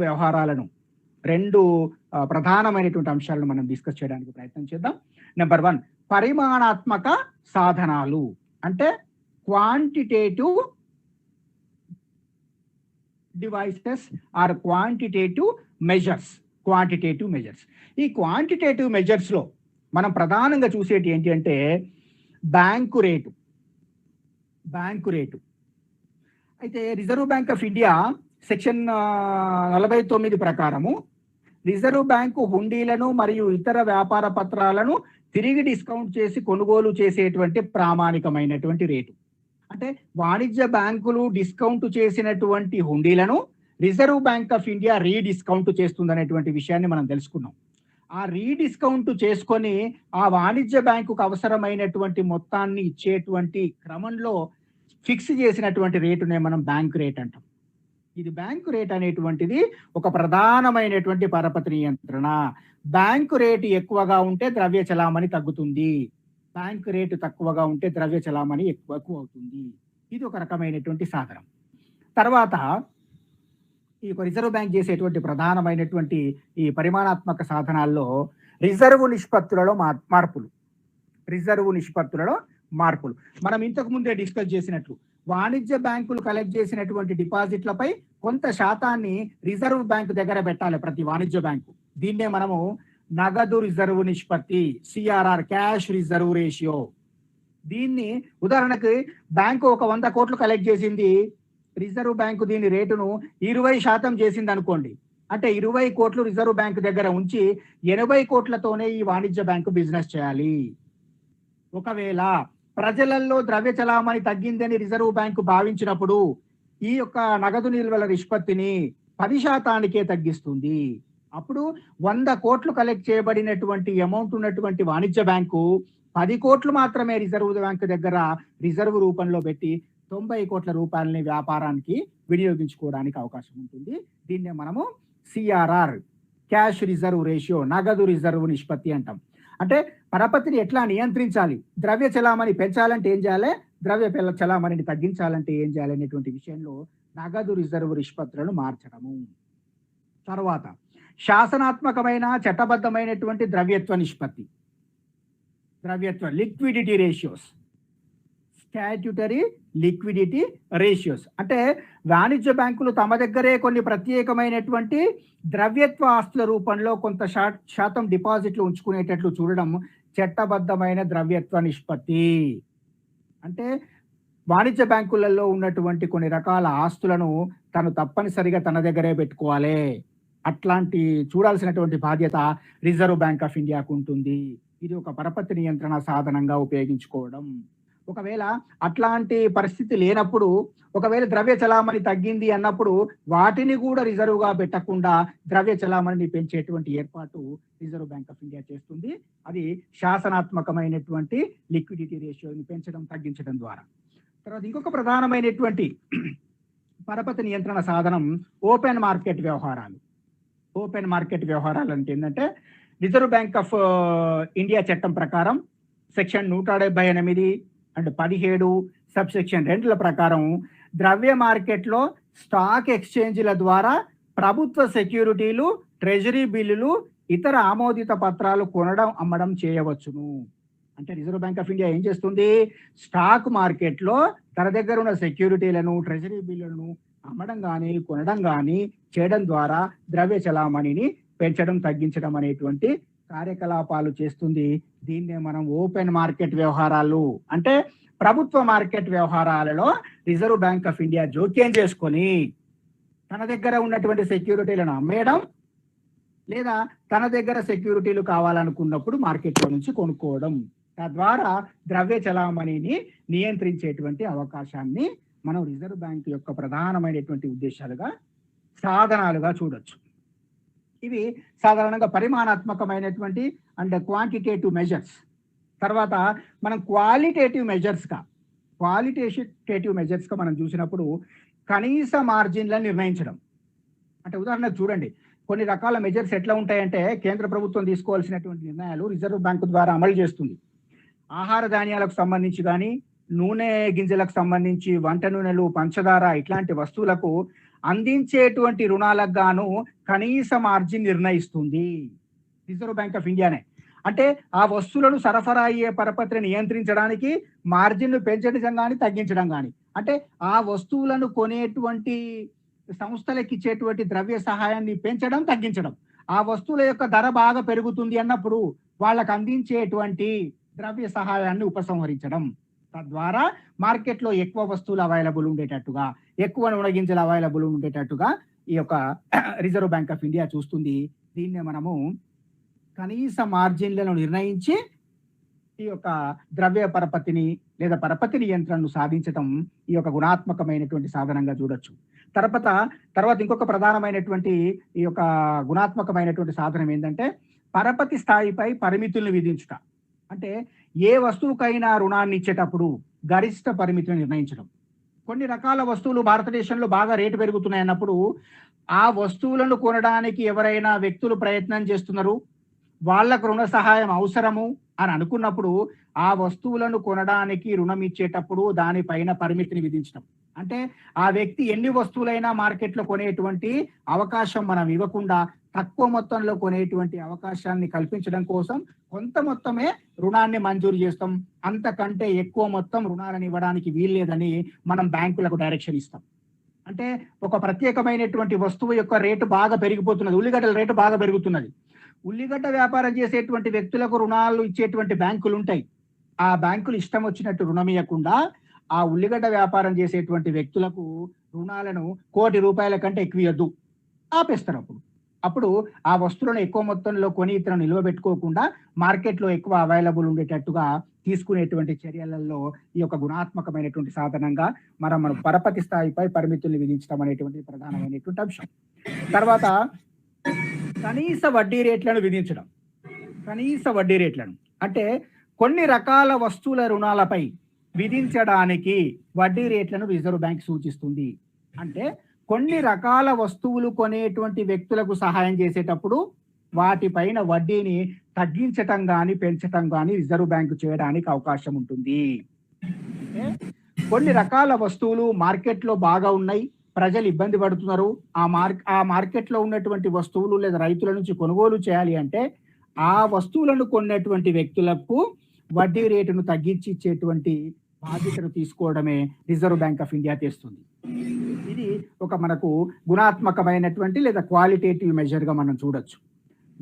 Speaker 3: ప్రధానమైనటువంటి అంశాలను మనం డిస్కస్ చేయడానికి ప్రయత్నం చేద్దాం. నెంబర్ 1, పరిమాణాత్మక సాధనాలు అంటే quantitative devices or quantitative measures. ఈ క్వాంటిటేటివ్ మెజర్స్ లో మనం ప్రధానంగా చూసేటి ఏంటి అంటే బ్యాంకు రేటు. అయితే reserve bank of India section 49 ప్రకారము రిజర్వ్ బ్యాంకు హుండీలను మరియు ఇతర వ్యాపార పత్రాలను తిరిగి డిస్కౌంట్ చేసి కొనుగోలు చేసేటువంటి ప్రామాణికమైనటువంటి రేటు. అంటే వాణిజ్య బ్యాంకులు డిస్కౌంట్ చేసినటువంటి హుండీలను రిజర్వ్ బ్యాంక్ ఆఫ్ ఇండియా రీడిస్కౌంట్ చేస్తుందనేటువంటి విషయాన్ని మనం తెలుసుకున్నాం. ఆ రీడిస్కౌంట్ చేసుకొని ఆ వాణిజ్య బ్యాంకుకు అవసరమైనటువంటి మొత్తాన్ని ఇచ్చేటువంటి క్రమంలో ఫిక్స్ చేసినటువంటి రేటునే మనం బ్యాంక్ రేట్ అంటాం. ఇది బ్యాంకు రేట్ అనేటువంటిది ఒక ప్రధానమైనటువంటి పరపతి నియంత్రణ. బ్యాంకు రేటు ఎక్కువగా ఉంటే ద్రవ్య చలామణి తగ్గుతుంది, బ్యాంకు రేటు తక్కువగా ఉంటే ద్రవ్య చలామణి ఎక్కువ అవుతుంది. ఇది ఒక రకమైనటువంటి సాధనం. తర్వాత ఈ రిజర్వ్ బ్యాంక్ చేసేటువంటి ప్రధానమైనటువంటి ఈ పరిమాణాత్మక సాధనాల్లో రిజర్వ్ నిష్పత్తులలో మార్పులు మనం ఇంతకు ముందే డిస్కస్ చేసినట్లు వాణిజ్య బ్యాంకులు కలెక్ట్ చేసినటువంటి డిపాజిట్లపై కొంత శాతాన్ని రిజర్వ్ బ్యాంకు దగ్గర పెట్టాలి ప్రతి వాణిజ్య బ్యాంకు. దీన్నే మనము నగదు రిజర్వ్ నిష్పత్తి, సిఆర్ఆర్, క్యాష్ రిజర్వ్ రేషియో. దీన్ని ఉదాహరణకి బ్యాంకు ఒక 100 కోట్లు కలెక్ట్ చేసింది, రిజర్వ్ బ్యాంకు దీని రేటును 20% చేసింది అనుకోండి. అంటే 20 కోట్లు రిజర్వ్ బ్యాంకు దగ్గర ఉంచి 80 కోట్లతోనే ఈ వాణిజ్య బ్యాంకు బిజినెస్ చేయాలి. ఒకవేళ ప్రజలలో ద్రవ్య చలామణి తగ్గిందని రిజర్వ్ బ్యాంకు భావించినప్పుడు ఈ యొక్క నగదు నిల్వల నిష్పత్తిని 10%కే తగ్గిస్తుంది. అప్పుడు 100 కోట్లు కలెక్ట్ చేయబడినటువంటి అమౌంట్ ఉన్నటువంటి వాణిజ్య బ్యాంకు 10 కోట్లు మాత్రమే రిజర్వ్ బ్యాంకు దగ్గర రిజర్వ్ రూపంలో పెట్టి 90 కోట్ల రూపాయలని వ్యాపారానికి వినియోగించుకోవడానికి అవకాశం ఉంటుంది. దీన్నే మనము సిఆర్ఆర్, క్యాష్ రిజర్వ్ రేషియో, నగదు రిజర్వ్ నిష్పత్తి అంటాం. అంటే పరపతిని ఎట్లా నియంత్రించాలి, ద్రవ్య చలామణి పెంచాలంటే ఏం చేయాలి, ద్రవ్య చలామణిని తగ్గించాలంటే ఏం చేయాలి అనేటువంటి విషయంలో నగదు రిజర్వ్ నిష్పత్తులను మార్చడము. తర్వాత శాసనాత్మకమైన చట్టబద్ధమైనటువంటి liquidity ratios, statutory liquidity ratios. అంటే వాణిజ్య బ్యాంకులు తమ దగ్గరే కొన్ని ప్రత్యేకమైనటువంటి ద్రవ్యత్వ ఆస్తుల రూపంలో కొంత శాతం డిపాజిట్లు ఉంచుకునేటట్లు చూడడం చట్టబద్ధమైన ద్రవ్యత్వ నిష్పత్తి. అంటే వాణిజ్య బ్యాంకులలో ఉన్నటువంటి కొన్ని రకాల ఆస్తులను తను తప్పనిసరిగా తన దగ్గరే పెట్టుకోవాలి. అట్లాంటి చూడాల్సినటువంటి బాధ్యత రిజర్వ్ బ్యాంక్ ఆఫ్ ఇండియాకు ఉంటుంది. ఇది ఒక పరపతి నియంత్రణ సాధనంగా ఉపయోగించుకోవడం. ఒకవేళ అట్లాంటి పరిస్థితి లేనప్పుడు, ఒకవేళ ద్రవ్య చలామణి తగ్గింది అన్నప్పుడు వాటిని కూడా రిజర్వ్ గా పెట్టకుండా ద్రవ్య చలామణిని పెంచేటువంటి ఏర్పాటు రిజర్వ్ బ్యాంక్ ఆఫ్ ఇండియా చేస్తుంది. అది శాసనాత్మకమైనటువంటి లిక్విడిటీ రేషియోని పెంచడం, తగ్గించడం ద్వారా. తర్వాత ఇంకొక ప్రధానమైనటువంటి పరపతి నియంత్రణ సాధనం ఓపెన్ మార్కెట్ వ్యవహారాలు. ఓపెన్ మార్కెట్ వ్యవహారాలు అంటే ఏంటంటే రిజర్వ్ బ్యాంక్ ఆఫ్ ఇండియా చట్టం ప్రకారం సెక్షన్ 178, అంటే 17 సబ్సెక్షన్ 2 ప్రకారం ద్రవ్య మార్కెట్లో స్టాక్ ఎక్స్చేంజ్ల ద్వారా ప్రభుత్వ సెక్యూరిటీలు, ట్రెజరీ బిల్లులు, ఇతర ఆమోదిత పత్రాలు కొనడం, అమ్మడం చేయవచ్చును. అంటే రిజర్వ్ బ్యాంక్ ఆఫ్ ఇండియా ఏం చేస్తుంది? స్టాక్ మార్కెట్లో తన దగ్గర ఉన్న సెక్యూరిటీలను, ట్రెజరీ బిల్లులను అమ్మడం కానీ, కొనడం కానీ చేయడం ద్వారా ద్రవ్య చలామణిని పెంచడం, తగ్గించడం అనేటువంటి కార్యకలాపాలు చేస్తుంది. దీన్నే మనం ఓపెన్ మార్కెట్ వ్యవహారాలు అంటే ప్రభుత్వ మార్కెట్ వ్యవహారాలలో రిజర్వ్ బ్యాంక్ ఆఫ్ ఇండియా జోక్యం చేసుకొని తన దగ్గర ఉన్నటువంటి సెక్యూరిటీలను అమ్మేయడం, లేదా తన దగ్గర సెక్యూరిటీలు కావాలనుకున్నప్పుడు మార్కెట్లో నుంచి కొనుక్కోవడం, తద్వారా ద్రవ్య చలామణిని నియంత్రించేటువంటి అవకాశాన్ని మనం రిజర్వ్ బ్యాంక్ యొక్క ప్రధానమైనటువంటి ఉద్దేశాలుగా, సాధనాలుగా చూడొచ్చు. ఇవి సాధారణంగా పరిమాణాత్మకమైనటువంటి అండ్ క్వాంటిటేటివ్ మెజర్స్. తర్వాత మనం క్వాలిటేటివ్ మెజర్స్గా మనం చూసినప్పుడు కనీస మార్జిన్లను నిర్ణయించడం. అంటే ఉదాహరణకు చూడండి, కొన్ని రకాల మెజర్స్ ఎట్లా ఉంటాయంటే కేంద్ర ప్రభుత్వం తీసుకోవాల్సినటువంటి నిర్ణయాలు రిజర్వ్ బ్యాంకు ద్వారా అమలు చేస్తుంది. ఆహార ధాన్యాలకు సంబంధించి కానీ, నూనె గింజలకు సంబంధించి, వంట నూనెలు, పంచదార ఇట్లాంటి వస్తువులకు అందించేటువంటి రుణాలకు గాను కనీస మార్జిన్ నిర్ణయిస్తుంది రిజర్వ్ బ్యాంక్ ఆఫ్ ఇండియానే. అంటే ఆ వస్తువులను సరఫరా అయ్యే పరపతిని నియంత్రించడానికి మార్జిన్ను పెంచడం కానీ, తగ్గించడం కానీ, అంటే ఆ వస్తువులను కొనేటువంటి సంస్థలకు ఇచ్చేటువంటి ద్రవ్య సహాయాన్ని పెంచడం, తగ్గించడం. ఆ వస్తువుల యొక్క ధర బాగా పెరుగుతుంది అన్నప్పుడు వాళ్ళకు అందించేటువంటి ద్రవ్య సహాయాన్ని ఉపసంహరించడం, తద్వారా మార్కెట్లో ఎక్కువ వస్తువులు అవైలబుల్ ఉండేటట్టుగా, ఎక్కువ నూనె గింజలు అవైలబుల్ ఉండేటట్టుగా ఈ యొక్క రిజర్వ్ బ్యాంక్ ఆఫ్ ఇండియా చూస్తుంది. దీన్నే మనము కనీస మార్జిన్లను నిర్ణయించి ఈ యొక్క ద్రవ్య పరపతిని లేదా పరపతి నియంత్రణను సాధించడం ఈ యొక్క గుణాత్మకమైనటువంటి సాధనంగా చూడొచ్చు. తర్వాత ఇంకొక ప్రధానమైనటువంటి ఈ యొక్క గుణాత్మకమైనటువంటి సాధనం ఏంటంటే పరపతి స్థాయిపై పరిమితులను విధించుట. అంటే ఏ వస్తువుకైనా రుణాన్ని ఇచ్చేటప్పుడు గరిష్ట పరిమితిని నిర్ణయించడం. కొన్ని రకాల వస్తువులు భారతదేశంలో బాగా రేటు పెరుగుతున్నాయి అన్నప్పుడు ఆ వస్తువులను కొనడానికి ఎవరైనా వ్యక్తులు ప్రయత్నం చేస్తున్నారు, వాళ్ళకు రుణ సహాయం అవసరము అని అనుకున్నప్పుడు ఆ వస్తువులను కొనడానికి రుణం ఇచ్చేటప్పుడు దానిపైన పరిమితిని విధించడం. అంటే ఆ వ్యక్తి ఎన్ని వస్తువులైనా మార్కెట్లో కొనేటువంటి అవకాశం మనం ఇవ్వకుండా తక్కువ మొత్తంలో కొనేటువంటి అవకాశాన్ని కల్పించడం కోసం కొంత మొత్తమే రుణాన్ని మంజూరు చేస్తాం, అంతకంటే ఎక్కువ మొత్తం రుణాలను ఇవ్వడానికి వీల్లేదని మనం బ్యాంకులకు డైరెక్షన్ ఇస్తాం. అంటే ఒక ప్రత్యేకమైనటువంటి వస్తువు యొక్క రేటు బాగా పెరిగిపోతున్నది, ఉల్లిగడ్డల రేటు బాగా పెరుగుతున్నది. ఉల్లిగడ్డ వ్యాపారం చేసేటువంటి వ్యక్తులకు రుణాలు ఇచ్చేటువంటి బ్యాంకులు ఉంటాయి. ఆ బ్యాంకులు ఇష్టం వచ్చినట్టు రుణం ఇవ్వకుండా ఆ ఉల్లిగడ్డ వ్యాపారం చేసేటువంటి వ్యక్తులకు రుణాలను ₹1,00,00,000 కంటే ఎక్కువ ఇవ్వద్దు, ఆపేస్తారు. అప్పుడు ఆ వస్తువులను ఎక్కువ మొత్తంలో కొని ఇతను నిల్వబెట్టుకోకుండా మార్కెట్లో ఎక్కువ అవైలబుల్ ఉండేటట్టుగా తీసుకునేటువంటి చర్యలలో ఈ యొక్క గుణాత్మకమైనటువంటి సాధనంగా మనం పరపతి స్థాయిపై పరిమితుల్ని విధించడం అనేటువంటి ప్రధానమైనటువంటి అంశం. తర్వాత కనీస వడ్డీ రేట్లను విధించడం. కనీస వడ్డీ రేట్లను అంటే కొన్ని రకాల వస్తువుల రుణాలపై విధించడానికి వడ్డీ రేట్లను రిజర్వ్ బ్యాంక్ సూచిస్తుంది. అంటే కొన్ని రకాల వస్తువులు కొనేటువంటి వ్యక్తులకు సహాయం చేసేటప్పుడు వాటిపైన వడ్డీని తగ్గించటం కానీ, పెంచటం కానీ రిజర్వ్ బ్యాంకు చేయడానికి అవకాశం ఉంటుంది. అంటే కొన్ని రకాల వస్తువులు మార్కెట్లో బాగా ఉన్నాయి, ప్రజలు ఇబ్బంది పడుతున్నారు, ఆ మార్కెట్లో ఉన్నటువంటి వస్తువులు లేదా రైతుల నుంచి కొనుగోలు చేయాలి అంటే ఆ వస్తువులను కొన్నటువంటి వ్యక్తులకు వడ్డీ రేటును తగ్గించి ఇచ్చేటువంటి బాధ్యతను తీసుకోవడమే రిజర్వ్ బ్యాంక్ ఆఫ్ ఇండియా చేస్తుంది. ఇది ఒక మనకు గుణాత్మకమైనటువంటి లేదా క్వాలిటేటివ్ మెజర్గా మనం చూడొచ్చు.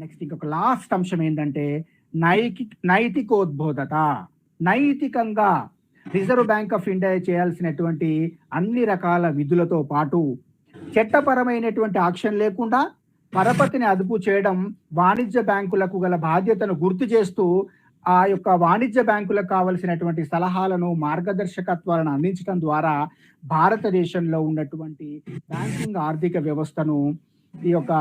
Speaker 3: నెక్స్ట్ ఇంకొక లాస్ట్ అంశం ఏంటంటే నైతికోద్బోధత. నైతికంగా రిజర్వ్ బ్యాంక్ ఆఫ్ ఇండియా చేయాల్సినటువంటి అన్ని రకాల విధులతో పాటు చట్టపరమైనటువంటి యాక్షన్ లేకుండా పరపతిని అదుపు చేయడం, వాణిజ్య బ్యాంకులకు గల బాధ్యతను గుర్తు చేస్తూ ఆ యొక్క వాణిజ్య బ్యాంకులకు కావలసినటువంటి సలహాలను, మార్గదర్శకత్వాలను అందించడం ద్వారా భారతదేశంలో ఉన్నటువంటి బ్యాంకింగ్ ఆర్థిక వ్యవస్థను ఈ యొక్క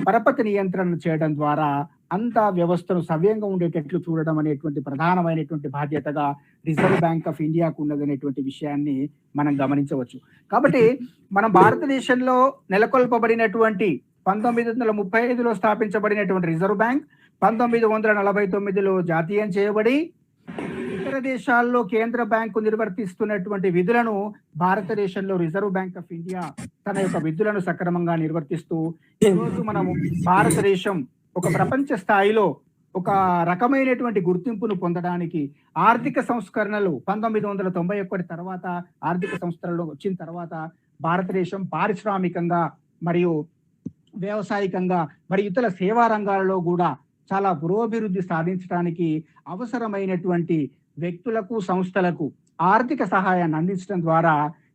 Speaker 3: పరపతి నియంత్రణ చేయడం ద్వారా అంత వ్యవస్థను సవ్యంగా ఉండేటట్లు చూడడం అనేటువంటి ప్రధానమైనటువంటి బాధ్యతగా రిజర్వ్ బ్యాంక్ ఆఫ్ ఇండియాకు ఉన్నదనేటువంటి విషయాన్ని మనం గమనించవచ్చు. కాబట్టి మన భారతదేశంలో నెలకొల్పబడినటువంటి 1935లో స్థాపించబడినటువంటి రిజర్వ్ బ్యాంక్ 1949లో జాతీయం చేయబడి ఇక ఇతర దేశాల్లో కేంద్ర బ్యాంకు నిర్వర్తిస్తున్నటువంటి విధులను భారతదేశంలో రిజర్వ్ బ్యాంక్ ఆఫ్ ఇండియా తన యొక్క విధులను సక్రమంగా నిర్వర్తిస్తూ ఈరోజు మనము భారతదేశం ఒక ప్రపంచ స్థాయిలో ఒక రకమైనటువంటి గుర్తింపును పొందడానికి ఆర్థిక సంస్కరణలు 1991 తర్వాత ఆర్థిక సంస్కరణలు వచ్చిన తర్వాత భారతదేశం పారిశ్రామికంగా మరియు వ్యవసాయకంగా మరియు ఇతర సేవా రంగాలలో కూడా చాలా పురోభివృద్ధి సాధించడానికి అవసరమైనటువంటి వ్యక్తులకు సంస్థలకు ఆర్థిక సహాయాన్ని అందించడం ద్వారా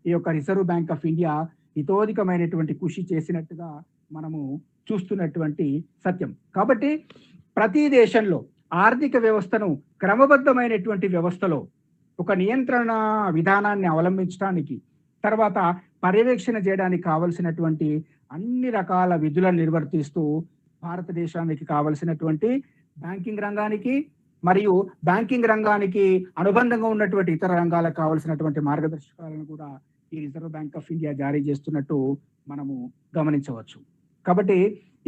Speaker 3: ఈ యొక్క రిజర్వ్ బ్యాంక్ ఆఫ్ ఇండియా ఇతోధికమైనటువంటి కృషి చేసినట్టుగా మనము చూస్తున్నటువంటి సత్యం. కాబట్టి ప్రతి దేశంలో ఆర్థిక వ్యవస్థను క్రమబద్ధమైనటువంటి వ్యవస్థలో ఒక నియంత్రణ విధానాన్ని అవలంబించడానికి తర్వాత పర్యవేక్షణ చేయడానికి కావలసినటువంటి అన్ని రకాల విధులను నిర్వర్తిస్తూ భారతదేశానికి కావలసినటువంటి బ్యాంకింగ్ రంగానికి మరియు బ్యాంకింగ్ రంగానికి అనుబంధంగా ఉన్నటువంటి ఇతర రంగాలకు కావలసినటువంటి మార్గదర్శకాలను కూడా ఈ రిజర్వ్ బ్యాంక్ ఆఫ్ ఇండియా జారీ చేస్తున్నట్టు మనము గమనించవచ్చు. కాబట్టి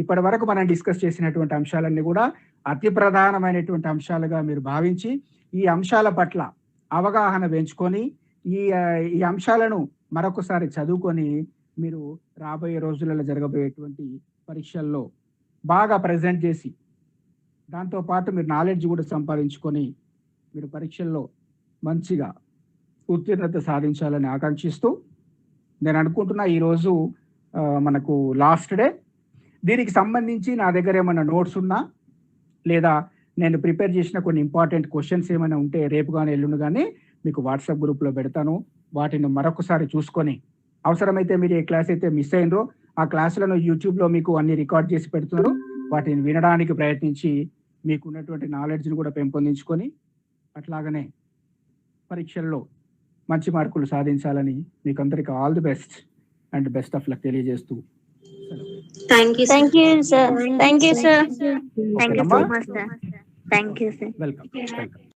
Speaker 3: ఇప్పటి వరకు మనం డిస్కస్ చేసినటువంటి అంశాలన్నీ కూడా అతి ప్రధానమైనటువంటి అంశాలుగా మీరు భావించి ఈ అంశాల పట్ల అవగాహన పెంచుకొని ఈ అంశాలను మరొకసారి చదువుకొని మీరు రాబోయే రోజులలో జరగబోయేటువంటి పరీక్షల్లో బాగా ప్రజెంట్ చేసి దాంతోపాటు మీరు నాలెడ్జ్ కూడా సంపాదించుకొని మీరు పరీక్షల్లో మంచిగా ఉత్తీర్ణత సాధించాలని ఆకాంక్షిస్తూ నేను అనుకుంటున్నా ఈరోజు మనకు లాస్ట్ డే. దీనికి సంబంధించి నా దగ్గర ఏమైనా నోట్స్ ఉన్నా లేదా నేను ప్రిపేర్ చేసిన కొన్ని ఇంపార్టెంట్ క్వశ్చన్స్ ఏమైనా ఉంటే రేపు కానీ ఎల్లుండి కానీ మీకు వాట్సాప్ గ్రూప్లో పెడతాను. వాటిని మరొకసారి చూసుకొని అవసరమైతే మీరు ఏ క్లాస్ అయితే మిస్ అయినరో ఆ క్లాసులను యూట్యూబ్లో మీకు అన్ని రికార్డ్ చేసి పెడుతున్నారు. వాటిని వినడానికి ప్రయత్నించి మీకు ఉన్నటువంటి నాలెడ్జ్ని కూడా పెంపొందించుకొని అట్లాగనే పరీక్షల్లో మంచి మార్కులు సాధించాలని మీకు అందరికీ all the best and best of luck తెలియజేస్తూ
Speaker 2: Thank you, sir.
Speaker 4: Thank you, sir. Thank you, sir.
Speaker 2: Thank you so much, sir. Thank you, sir.
Speaker 3: Welcome.